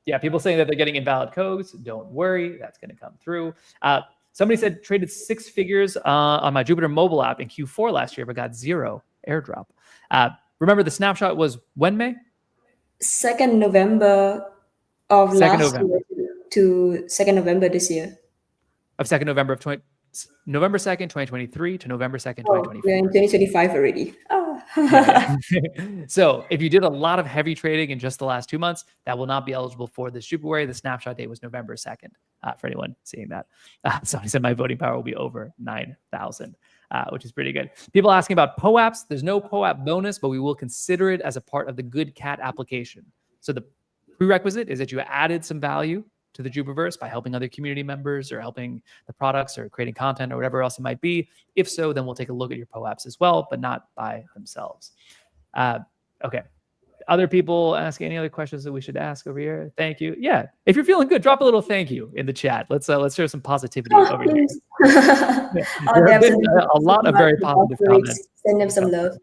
Yeah, people saying that they're getting invalid codes. Don't worry, that's going to come through. Somebody said traded 6 figures on my Jupiter mobile app in Q4 last year, but got 0 airdrop. Remember, the snapshot was when, May? 2nd November of last year to 2nd November this year. Of 2nd November of November 2nd, 2023 to November 2nd, 2024. We're in 2025 already. Oh. Yeah. So if you did a lot of heavy trading in just the last 2 months, that will not be eligible for this Jupuary. The snapshot date was November 2nd, for anyone seeing that. Somebody said my voting power will be over 9,000. Which is pretty good. People asking about POAPs. There's no POAP bonus, but we will consider it as a part of the Good Cat application. So the prerequisite is that you added some value to the Jupiverse by helping other community members or helping the products or creating content or whatever else it might be? If so, then we'll take a look at your POAPs as well, but not by themselves. Okay. Other people asking any other questions that we should ask over here? Thank you. Yeah, if you're feeling good, drop a little thank you in the chat. Let's share some positivity over here. There have been a lot of very positive comments. Send them some love.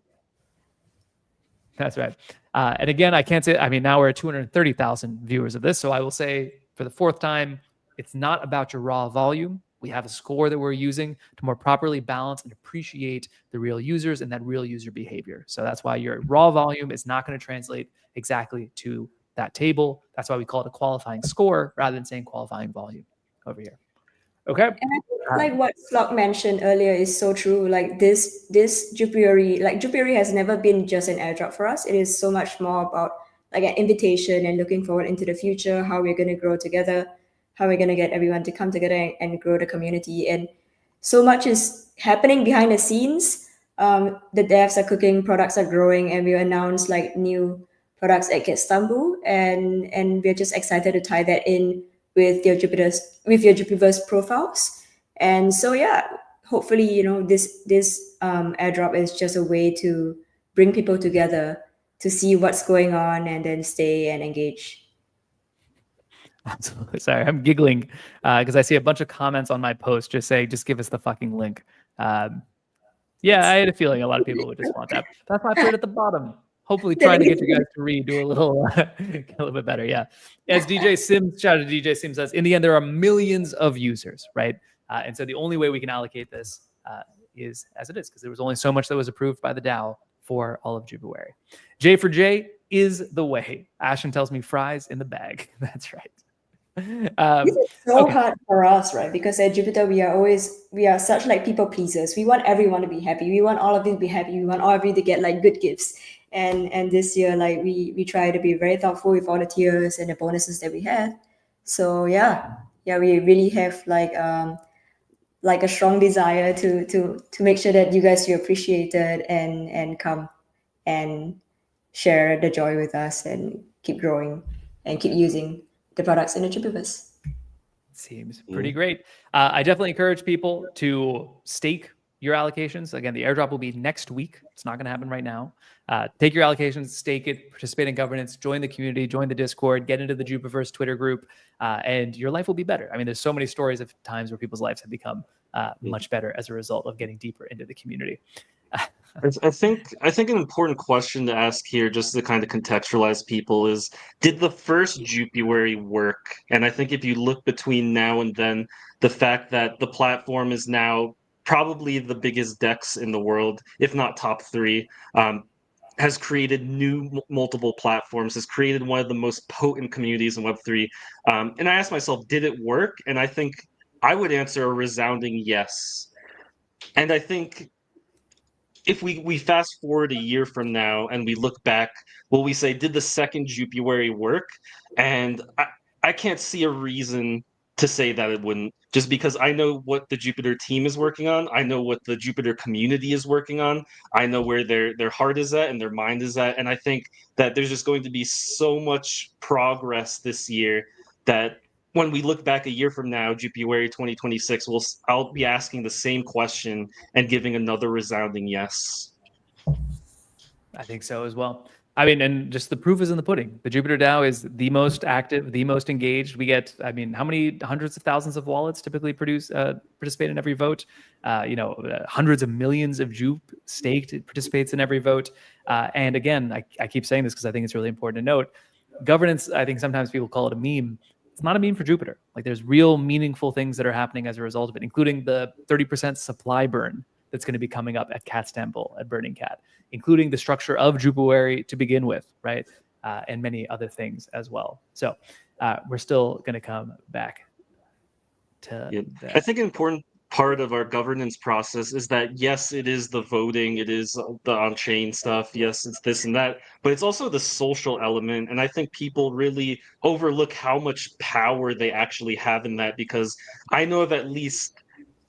That's right. And again, I can't say, I mean, now we're at 230,000 viewers of this. So I will say for the fourth time, it's not about your raw volume. We have a score that we're using to more properly balance and appreciate the real users and that real user behavior. So that's why your raw volume is not going to translate exactly to that table. That's why we call it a qualifying score rather than saying qualifying volume over here. Okay. And I think like what Slock mentioned earlier is so true. Like this Jupuary, like Jupuary has never been just an airdrop for us. It is so much more about like an invitation and looking forward into the future, how we're going to grow together, how we're going to get everyone to come together and grow the community. And so much is happening behind the scenes. The devs are cooking, products are growing, and we announced like new products at Catstanbul, and we're just excited to tie that in with your Jupiverse profiles. And so yeah, hopefully, you know, this airdrop is just a way to bring people together to see what's going on and then stay and engage. Absolutely. Sorry, I'm giggling because I see a bunch of comments on my post just saying, just give us the fucking link. Yeah, I had a feeling a lot of people would just want that. That's why I put it at the bottom. Hopefully trying to get you guys to read, do a little bit better. Yeah. As DJ Sims, shout out to DJ Sims says, in the end, there are millions of users, right? And so the only way we can allocate this is as it is, because there was only so much that was approved by the DAO for all of Jupuary. J for J is the way. Ashton tells me fries in the bag. That's right. This is so hard for us, right? Because at Jupiter, we are such like people pleasers. We want everyone to be happy. We want all of you to be happy. We want all of you to get like good gifts. And this year, like we try to be very thoughtful with all the tiers and the bonuses that we have. So yeah, we really have like a strong desire to make sure that you guys feel appreciated and come and share the joy with us and keep growing and keep using the products in the Jupiverse. Seems pretty great. I definitely encourage people to stake your allocations. Again, the airdrop will be next week. It's not going to happen right now. Take your allocations, stake it, participate in governance, join the community, join the Discord, get into the Jupiverse Twitter group, and your life will be better. I mean, there's so many stories of times where people's lives have become much better as a result of getting deeper into the community. I think an important question to ask here, just to kind of contextualize people, is did the first Jupuary work? And I think if you look between now and then, the fact that the platform is now probably the biggest DEX in the world, if not top 3, has created new multiple platforms, has created one of the most potent communities in Web3. And I asked myself, did it work? And I think I would answer a resounding yes. And I think if we fast forward a year from now and we look back, will we say, did the second Jupuary work? And I can't see a reason to say that it wouldn't, just because I know what the Jupiter team is working on. I know what the Jupiter community is working on. I know where their heart is at and their mind is at. And I think that there's just going to be so much progress this year that when we look back a year from now, Jupuary 2026, I'll be asking the same question and giving another resounding yes. I think so as well. I mean, and just the proof is in the pudding. The Jupiter DAO is the most active, the most engaged. We get, I mean, how many hundreds of thousands of wallets typically participate in every vote? Hundreds of millions of JUP staked participates in every vote. And again, I keep saying this because I think it's really important to note. Governance, I think sometimes people call it a meme. It's not a meme for Jupiter. Like there's real meaningful things that are happening as a result of it, including the 30% supply burn that's going to be coming up at Catstanbul at Burning Cat, including the structure of Jupuary to begin with, right? And many other things as well. So we're still going to come back to that. I think an important part of our governance process is that, yes, it is the voting, it is the on-chain stuff, yes, it's this and that, but it's also the social element. And I think people really overlook how much power they actually have in that, because I know of at least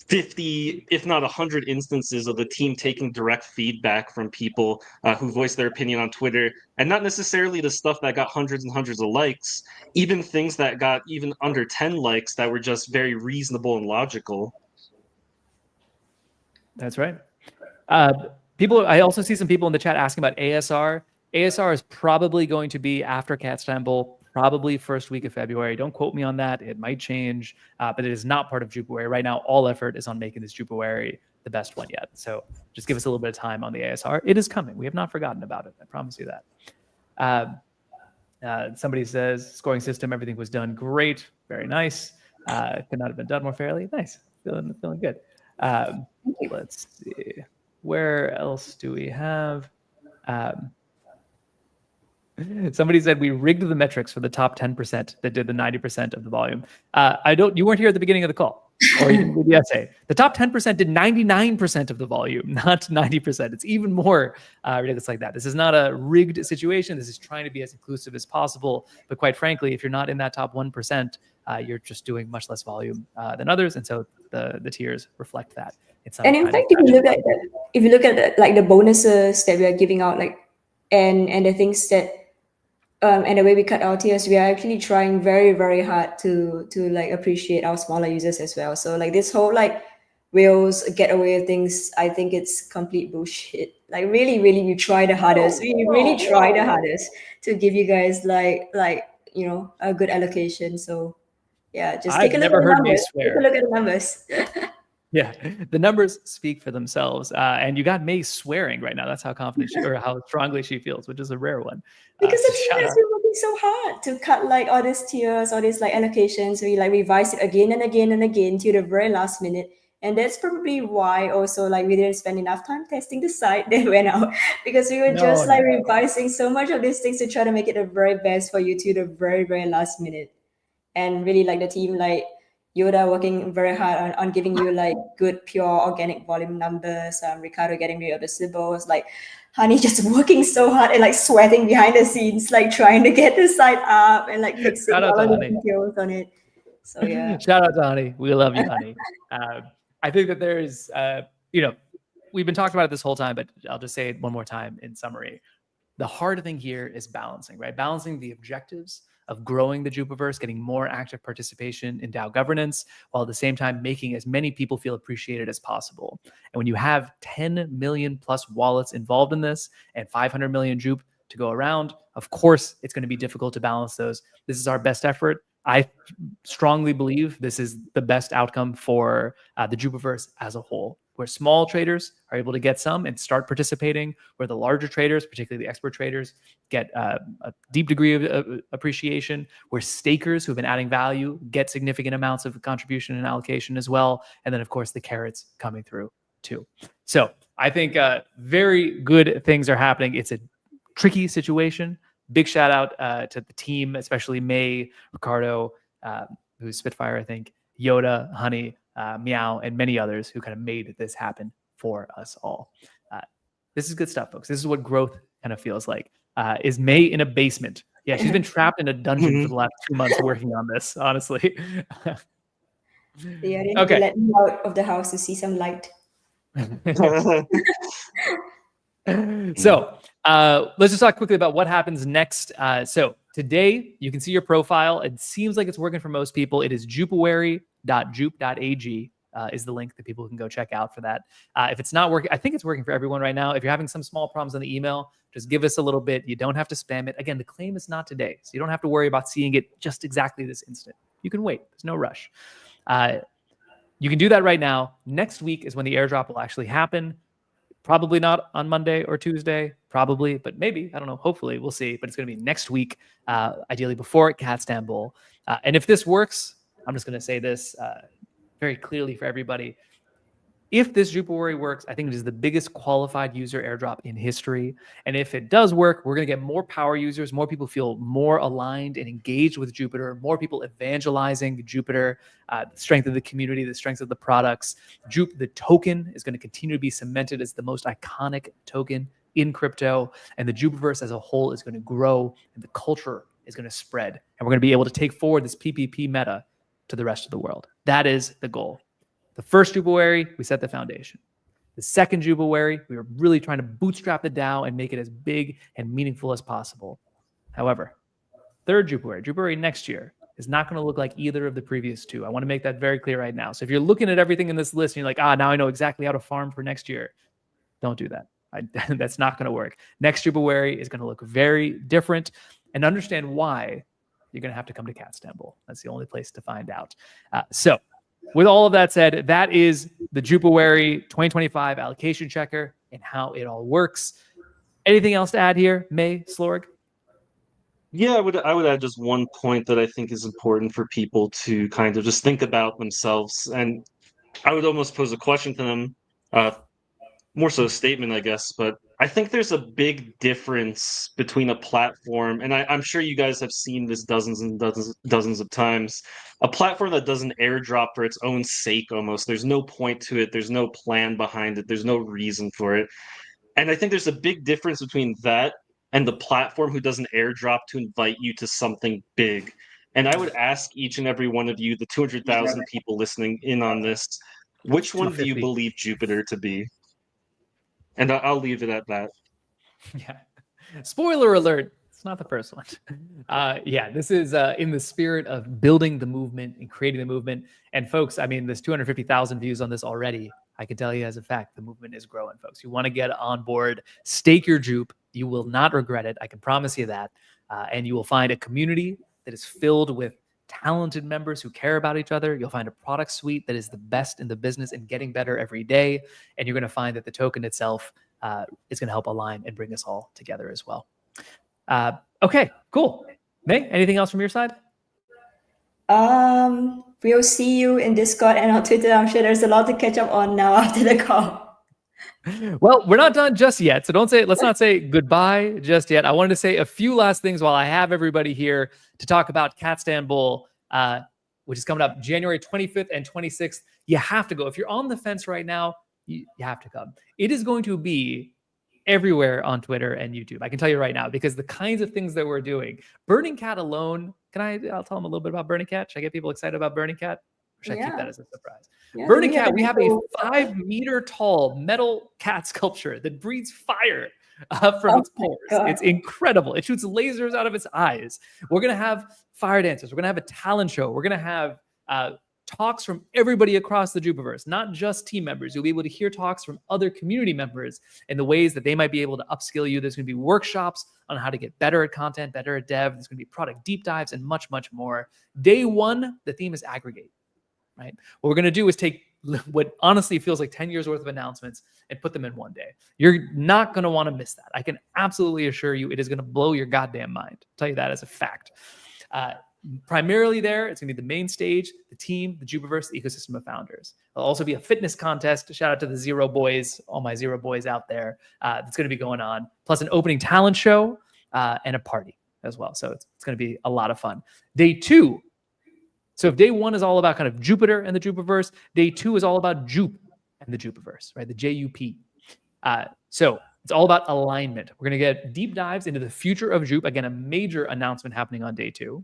50, if not 100 instances of the team taking direct feedback from people who voiced their opinion on Twitter, and not necessarily the stuff that got hundreds and hundreds of likes, even things that got even under 10 likes that were just very reasonable and logical. That's right. I also see some people in the chat asking about ASR. ASR is probably going to be after Catstanbul, probably first week of February. Don't quote me on that. It might change, but it is not part of Jupuary. Right now, all effort is on making this Jupuary the best one yet. So just give us a little bit of time on the ASR. It is coming. We have not forgotten about it. I promise you that. Somebody says, scoring system, everything was done great. Very nice. Could not have been done more fairly. Nice. Feeling good. Let's see. Where else do we have? Somebody said we rigged the metrics for the top 10% that did the 90% of the volume. You weren't here at the beginning of the call, or you didn't read the essay. The top 10% did 99% of the volume, not 90%. It's even more ridiculous like that. This is not a rigged situation. This is trying to be as inclusive as possible. But quite frankly, if you're not in that top 1%, you're just doing much less volume than others, and so the tiers reflect that. And in fact, if you look at like the bonuses that we are giving out, like and the things that and the way we cut our tiers, we are actually trying very, very hard to like appreciate our smaller users as well. So like this whole like whales get away with things, I think it's complete bullshit. Like really, we try the hardest. We really try the hardest to give you guys like a good allocation. So yeah, just take a look at the numbers. Take a look at the numbers. Yeah, the numbers speak for themselves. And you got May swearing right now. That's how confident or how strongly she feels, which is a rare one. Because the team has been working so hard to cut like all these tiers, all these like allocations. We like revised it again and again and again to the very last minute. And that's probably why also like we didn't spend enough time testing the site that went out, because we were revising so much of these things to try to make it the very best for you to the very, very last minute. And really like the team like Yoda working very hard on giving you like good pure organic volume numbers. Ricardo getting rid of the symbols, like Honey just working so hard and like sweating behind the scenes, like trying to get the site up and like fixing all of the details on it. So yeah. Shout out to Honey. We love you, Honey. I think that there's we've been talking about it this whole time, but I'll just say it one more time in summary. The hard thing here is balancing, right? Balancing the objectives of growing the Jupiverse, getting more active participation in DAO governance, while at the same time making as many people feel appreciated as possible. And when you have 10 million plus wallets involved in this and 500 million Jup to go around, of course, it's going to be difficult to balance those. This is our best effort. I strongly believe this is the best outcome for the Jupiverse as a whole, where small traders are able to get some and start participating, where the larger traders, particularly the expert traders, get a deep degree of appreciation, where stakers who have been adding value get significant amounts of contribution and allocation as well. And then, of course, the carrots coming through too. So I think very good things are happening. It's a tricky situation. Big shout out to the team, especially May, Ricardo, who's Spitfire, I think, Yoda, Honey, Meow, and many others who kind of made this happen for us all. This is good stuff, folks. This is what growth kind of feels like. Is May in a basement? Yeah, she's been trapped in a dungeon for the last 2 months working on this, honestly. Yeah, they need to let me out of the house to see some light. So let's just talk quickly about what happens next. So today, you can see your profile. It seems like it's working for most people. It is jupuary.jup.ag is the link that people can go check out for that. If it's not working, I think it's working for everyone right now. If you're having some small problems on the email, just give us a little bit. You don't have to spam it. Again, the claim is not today, so you don't have to worry about seeing it just exactly this instant. You can wait. There's no rush. You can do that right now. Next week is when the airdrop will actually happen. Probably not on Monday or Tuesday, probably, but maybe, I don't know, hopefully, we'll see. But it's going to be next week, ideally before Catstanbul. And if this works, I'm just going to say this very clearly for everybody. If this Jupuary works, I think it is the biggest qualified user airdrop in history. And if it does work, we're going to get more power users, more people feel more aligned and engaged with Jupiter, more people evangelizing Jupiter, the strength of the community, the strength of the products. Jup, the token, is going to continue to be cemented as the most iconic token in crypto. And the Jupiverse as a whole is going to grow, and the culture is going to spread. And we're going to be able to take forward this PPP meta to the rest of the world. That is the goal. The first Jupuary, we set the foundation. The second Jupuary, we were really trying to bootstrap the DAO and make it as big and meaningful as possible. However, third Jupuary next year, is not going to look like either of the previous two. I want to make that very clear right now. So if you're looking at everything in this list and you're like, now I know exactly how to farm for next year, don't do that. That's not going to work. Next Jupuary is going to look very different, and understand why. You're going to have to come to Catstanbul. That's the only place to find out. So with all of that said, that is the Jupuary 2025 allocation checker and how it all works. Anything else to add here, May, Slorg? Yeah, I would add just one point that I think is important for people to kind of just think about themselves. And I would almost pose a question to them, more so a statement, I guess. But I think there's a big difference between a platform, and I'm sure you guys have seen this dozens and dozens of times. A platform that does an airdrop for its own sake almost. There's no point to it. There's no plan behind it. There's no reason for it. And I think there's a big difference between that and the platform who does an airdrop to invite you to something big. And I would ask each and every one of you, the 200,000 people listening in on this, which one do you believe Jupiter to be? And I'll leave it at that. Yeah. Spoiler alert. It's not the first one. Yeah, this is in the spirit of building the movement and creating the movement. And folks, I mean, there's 250,000 views on this already. I can tell you as a fact, the movement is growing, folks. You want to get on board, stake your Jupe. You will not regret it. I can promise you that. And you will find a community that is filled with talented members who care about each other. You'll find a product suite that is the best in the business and getting better every day. And you're going to find that the token itself is going to help align and bring us all together as well. Okay, cool. May, anything else from your side? We'll see you in Discord and on Twitter. I'm sure there's a lot to catch up on now after the call. Well, we're not done just yet. So let's not say goodbye just yet. I wanted to say a few last things while I have everybody here to talk about Catstanbul, which is coming up January 25th and 26th. You have to go. If you're on the fence right now, you have to come. It is going to be everywhere on Twitter and YouTube. I can tell you right now, because the kinds of things that we're doing. Burning Cat alone, I'll tell them a little bit about Burning Cat. Should I get people excited about Burning Cat? Or should I keep that as a surprise? Yeah, Burning Cat, we have a 5-meter tall metal cat sculpture that breathes fire from its pores. It's incredible. It shoots lasers out of its eyes. We're going to have fire dancers. We're going to have a talent show. We're going to have talks from everybody across the Jupiverse, not just team members. You'll be able to hear talks from other community members and the ways that they might be able to upskill you. There's going to be workshops on how to get better at content, better at dev. There's going to be product deep dives and much, much more. Day one, the theme is aggregate, right? What we're going to do is take what honestly feels like 10 years worth of announcements and put them in one day. You're not going to want to miss that. I can absolutely assure you it is going to blow your goddamn mind. I'll tell you that as a fact. Primarily there, it's going to be the main stage, the team, the Jupiverse, the ecosystem of founders. There'll also be a fitness contest. Shout out to the Zero Boys, all my Zero Boys out there. That's going to be going on. Plus an opening talent show and a party as well. So it's going to be a lot of fun. Day two. So if day one is all about kind of Jupiter and the Jupiverse, day two is all about Jup and the Jupiverse, right? The JUP. So it's all about alignment. We're going to get deep dives into the future of Jup. Again, a major announcement happening on day two.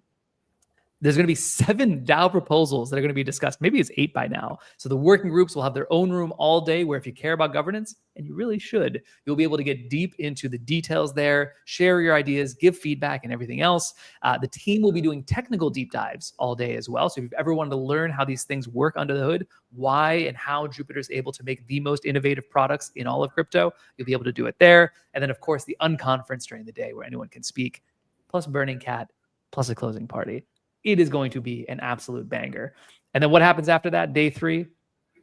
There's going to be 7 DAO proposals that are going to be discussed. Maybe it's 8 by now. So the working groups will have their own room all day where if you care about governance, and you really should, you'll be able to get deep into the details there, share your ideas, give feedback and everything else. The team will be doing technical deep dives all day as well. So if you've ever wanted to learn how these things work under the hood, why and how Jupiter is able to make the most innovative products in all of crypto, you'll be able to do it there. And then, of course, the unconference during the day where anyone can speak, plus Burning Cat, plus a closing party. It is going to be an absolute banger. And then what happens after that, day 3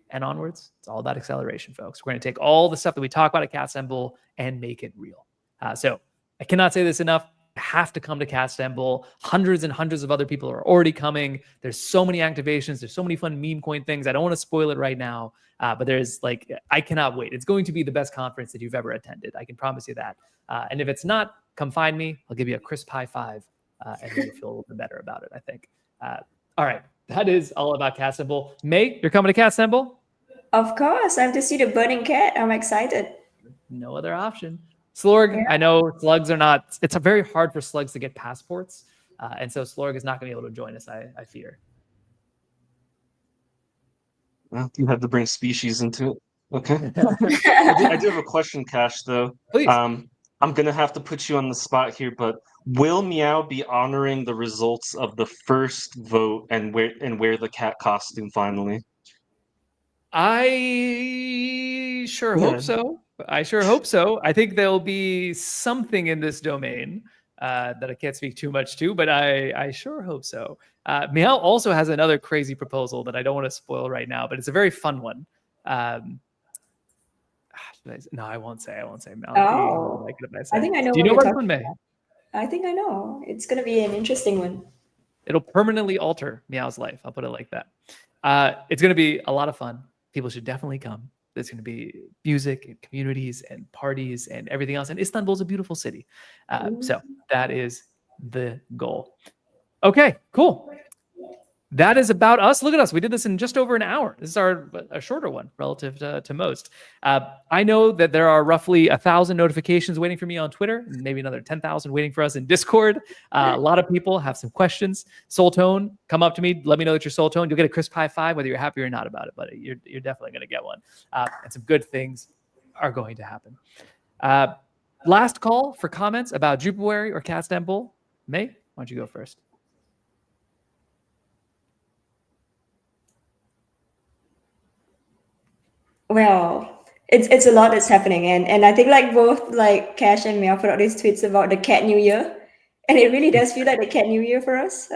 and onwards? It's all about acceleration, folks. We're going to take all the stuff that we talk about at Catstanbul and make it real. So I cannot say this enough. You have to come to Catstanbul. Hundreds and hundreds of other people are already coming. There's so many activations. There's so many fun meme coin things. I don't want to spoil it right now, but there's I cannot wait. It's going to be the best conference that you've ever attended. I can promise you that. And if it's not, come find me. I'll give you a crisp high five. And you'll feel a little bit better about it, I think. All right. That is all about Catstanbul. May, you're coming to Catstanbul? Of course. I have to see the Burning Cat. I'm excited. No other option. Slorg, yeah. I know slugs are not, it's very hard for slugs to get passports. And so Slorg is not going to be able to join us, I fear. Well, you have to bring species into it. Okay. I do have a question, Cash, though. Please. I'm gonna have to put you on the spot here, but will Meow be honoring the results of the first vote and wear the cat costume finally? I sure hope so. I sure hope so. I think there'll be something in this domain that I can't speak too much to, but I sure hope so. Meow also has another crazy proposal that I don't want to spoil right now, but it's a very fun one. No, I won't say. Meow. Oh, I think I know. Do you know what one, May? I think I know. It's gonna be an interesting one. It'll permanently alter Meow's life. I'll put it like that. It's gonna be a lot of fun. People should definitely come. There's going to be music and communities and parties and everything else. And Istanbul's a beautiful city. So that is the goal. Okay, cool. That is about us. Look at us. We did this in just over an hour. This is a shorter one relative to most. I know that there are roughly 1,000 notifications waiting for me on Twitter, and maybe another 10,000 waiting for us in Discord. A lot of people have some questions. Soul Tone, come up to me. Let me know that you're Soul Tone. You'll get a crisp high five, whether you're happy or not about it, but you're definitely going to get one. And some good things are going to happen. Last call for comments about Jupuary or Catstanbul. May, why don't you go first? Well, it's a lot that's happening, and I think like both like Cash and Meow put out these tweets about the Cat New Year, and it really does feel like the Cat New Year for us.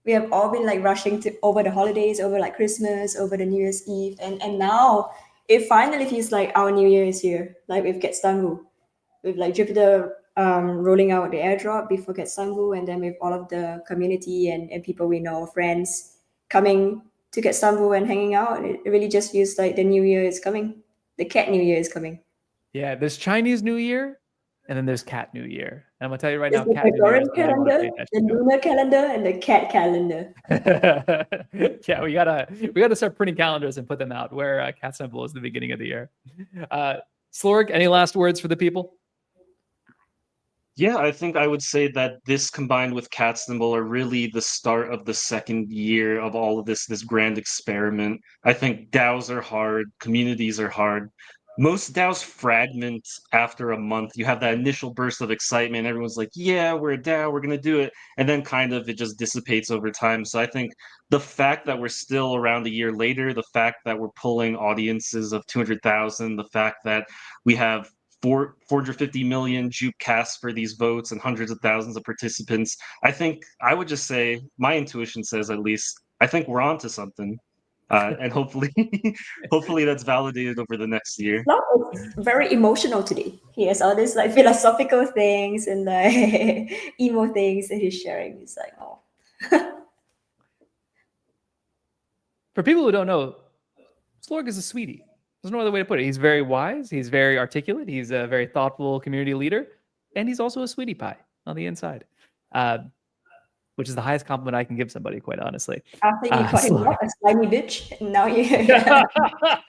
We have all been like rushing over the holidays, over like Christmas, over the New Year's Eve, and now it finally feels like our New Year is here. Like with Catstanbul, with like Jupiter rolling out the airdrop before Catstanbul, and then with all of the community and people we know, friends coming to Catstanbul and hanging out. It really just feels like the New Year is coming. The Cat New Year is coming. Yeah, there's Chinese New Year, and then there's Cat New Year. And I'm gonna tell you right now, the Cat New Year is calendar, the lunar calendar, and the cat calendar. Yeah, we gotta start printing calendars and put them out where Catstanbul is the beginning of the year. Slorg, any last words for the people? Yeah, I think I would say that this combined with Catstanbul are really the start of the second year of all of this grand experiment. I think DAOs are hard, communities are hard. Most DAOs fragment after a month. You have that initial burst of excitement. Everyone's like, yeah, we're a DAO, we're going to do it. And then kind of it just dissipates over time. So I think the fact that we're still around a year later, the fact that we're pulling audiences of 200,000, the fact that we have 450 million JUP casts for these votes and hundreds of thousands of participants. I think I would just say, my intuition says at least, I think we're on to something. And hopefully, hopefully that's validated over the next year. No, it's very emotional today. He has all these like philosophical things and like emo things that he's sharing. It's like, oh. For people who don't know, Slorg is a sweetie. There's no other way to put it. He's very wise. He's very articulate. He's a very thoughtful community leader. And he's also a sweetie pie on the inside, which is the highest compliment I can give somebody, quite honestly. After you call him what, a slimy bitch, and now you're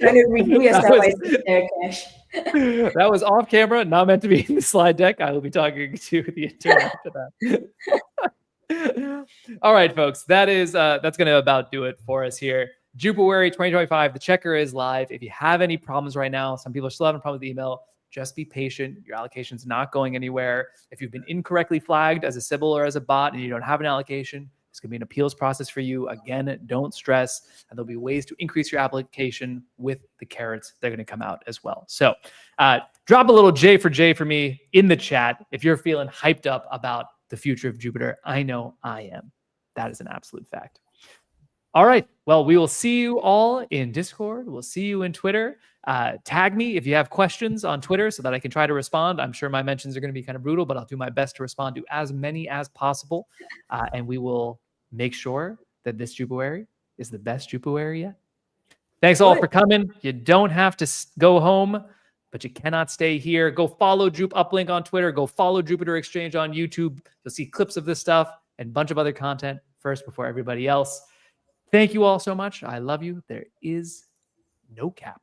trying to renew yourself by there, Cash. That was off camera, not meant to be in the slide deck. I will be talking to the intern after that. All right, folks. That's going to about do it for us here. Jupuary 2025, the checker is live. If you have any problems right now, some people are still having problems with email, just be patient. Your allocation's not going anywhere. If you've been incorrectly flagged as a Sybil or as a bot and you don't have an allocation, it's going to be an appeals process for you. Again, don't stress. And there'll be ways to increase your application with the carrots. They're going to come out as well. So drop a little J for me in the chat if you're feeling hyped up about the future of Jupiter. I know I am. That is an absolute fact. All right. Well, we will see you all in Discord. We'll see you in Twitter. Tag me if you have questions on Twitter so that I can try to respond. I'm sure my mentions are going to be kind of brutal, but I'll do my best to respond to as many as possible. And we will make sure that this Jupuary is the best Jupuary yet. Thanks all for coming. You don't have to go home, but you cannot stay here. Go follow Jup Uplink on Twitter. Go follow Jupiter Exchange on YouTube. You'll see clips of this stuff and a bunch of other content first before everybody else. Thank you all so much. I love you. There is no cap.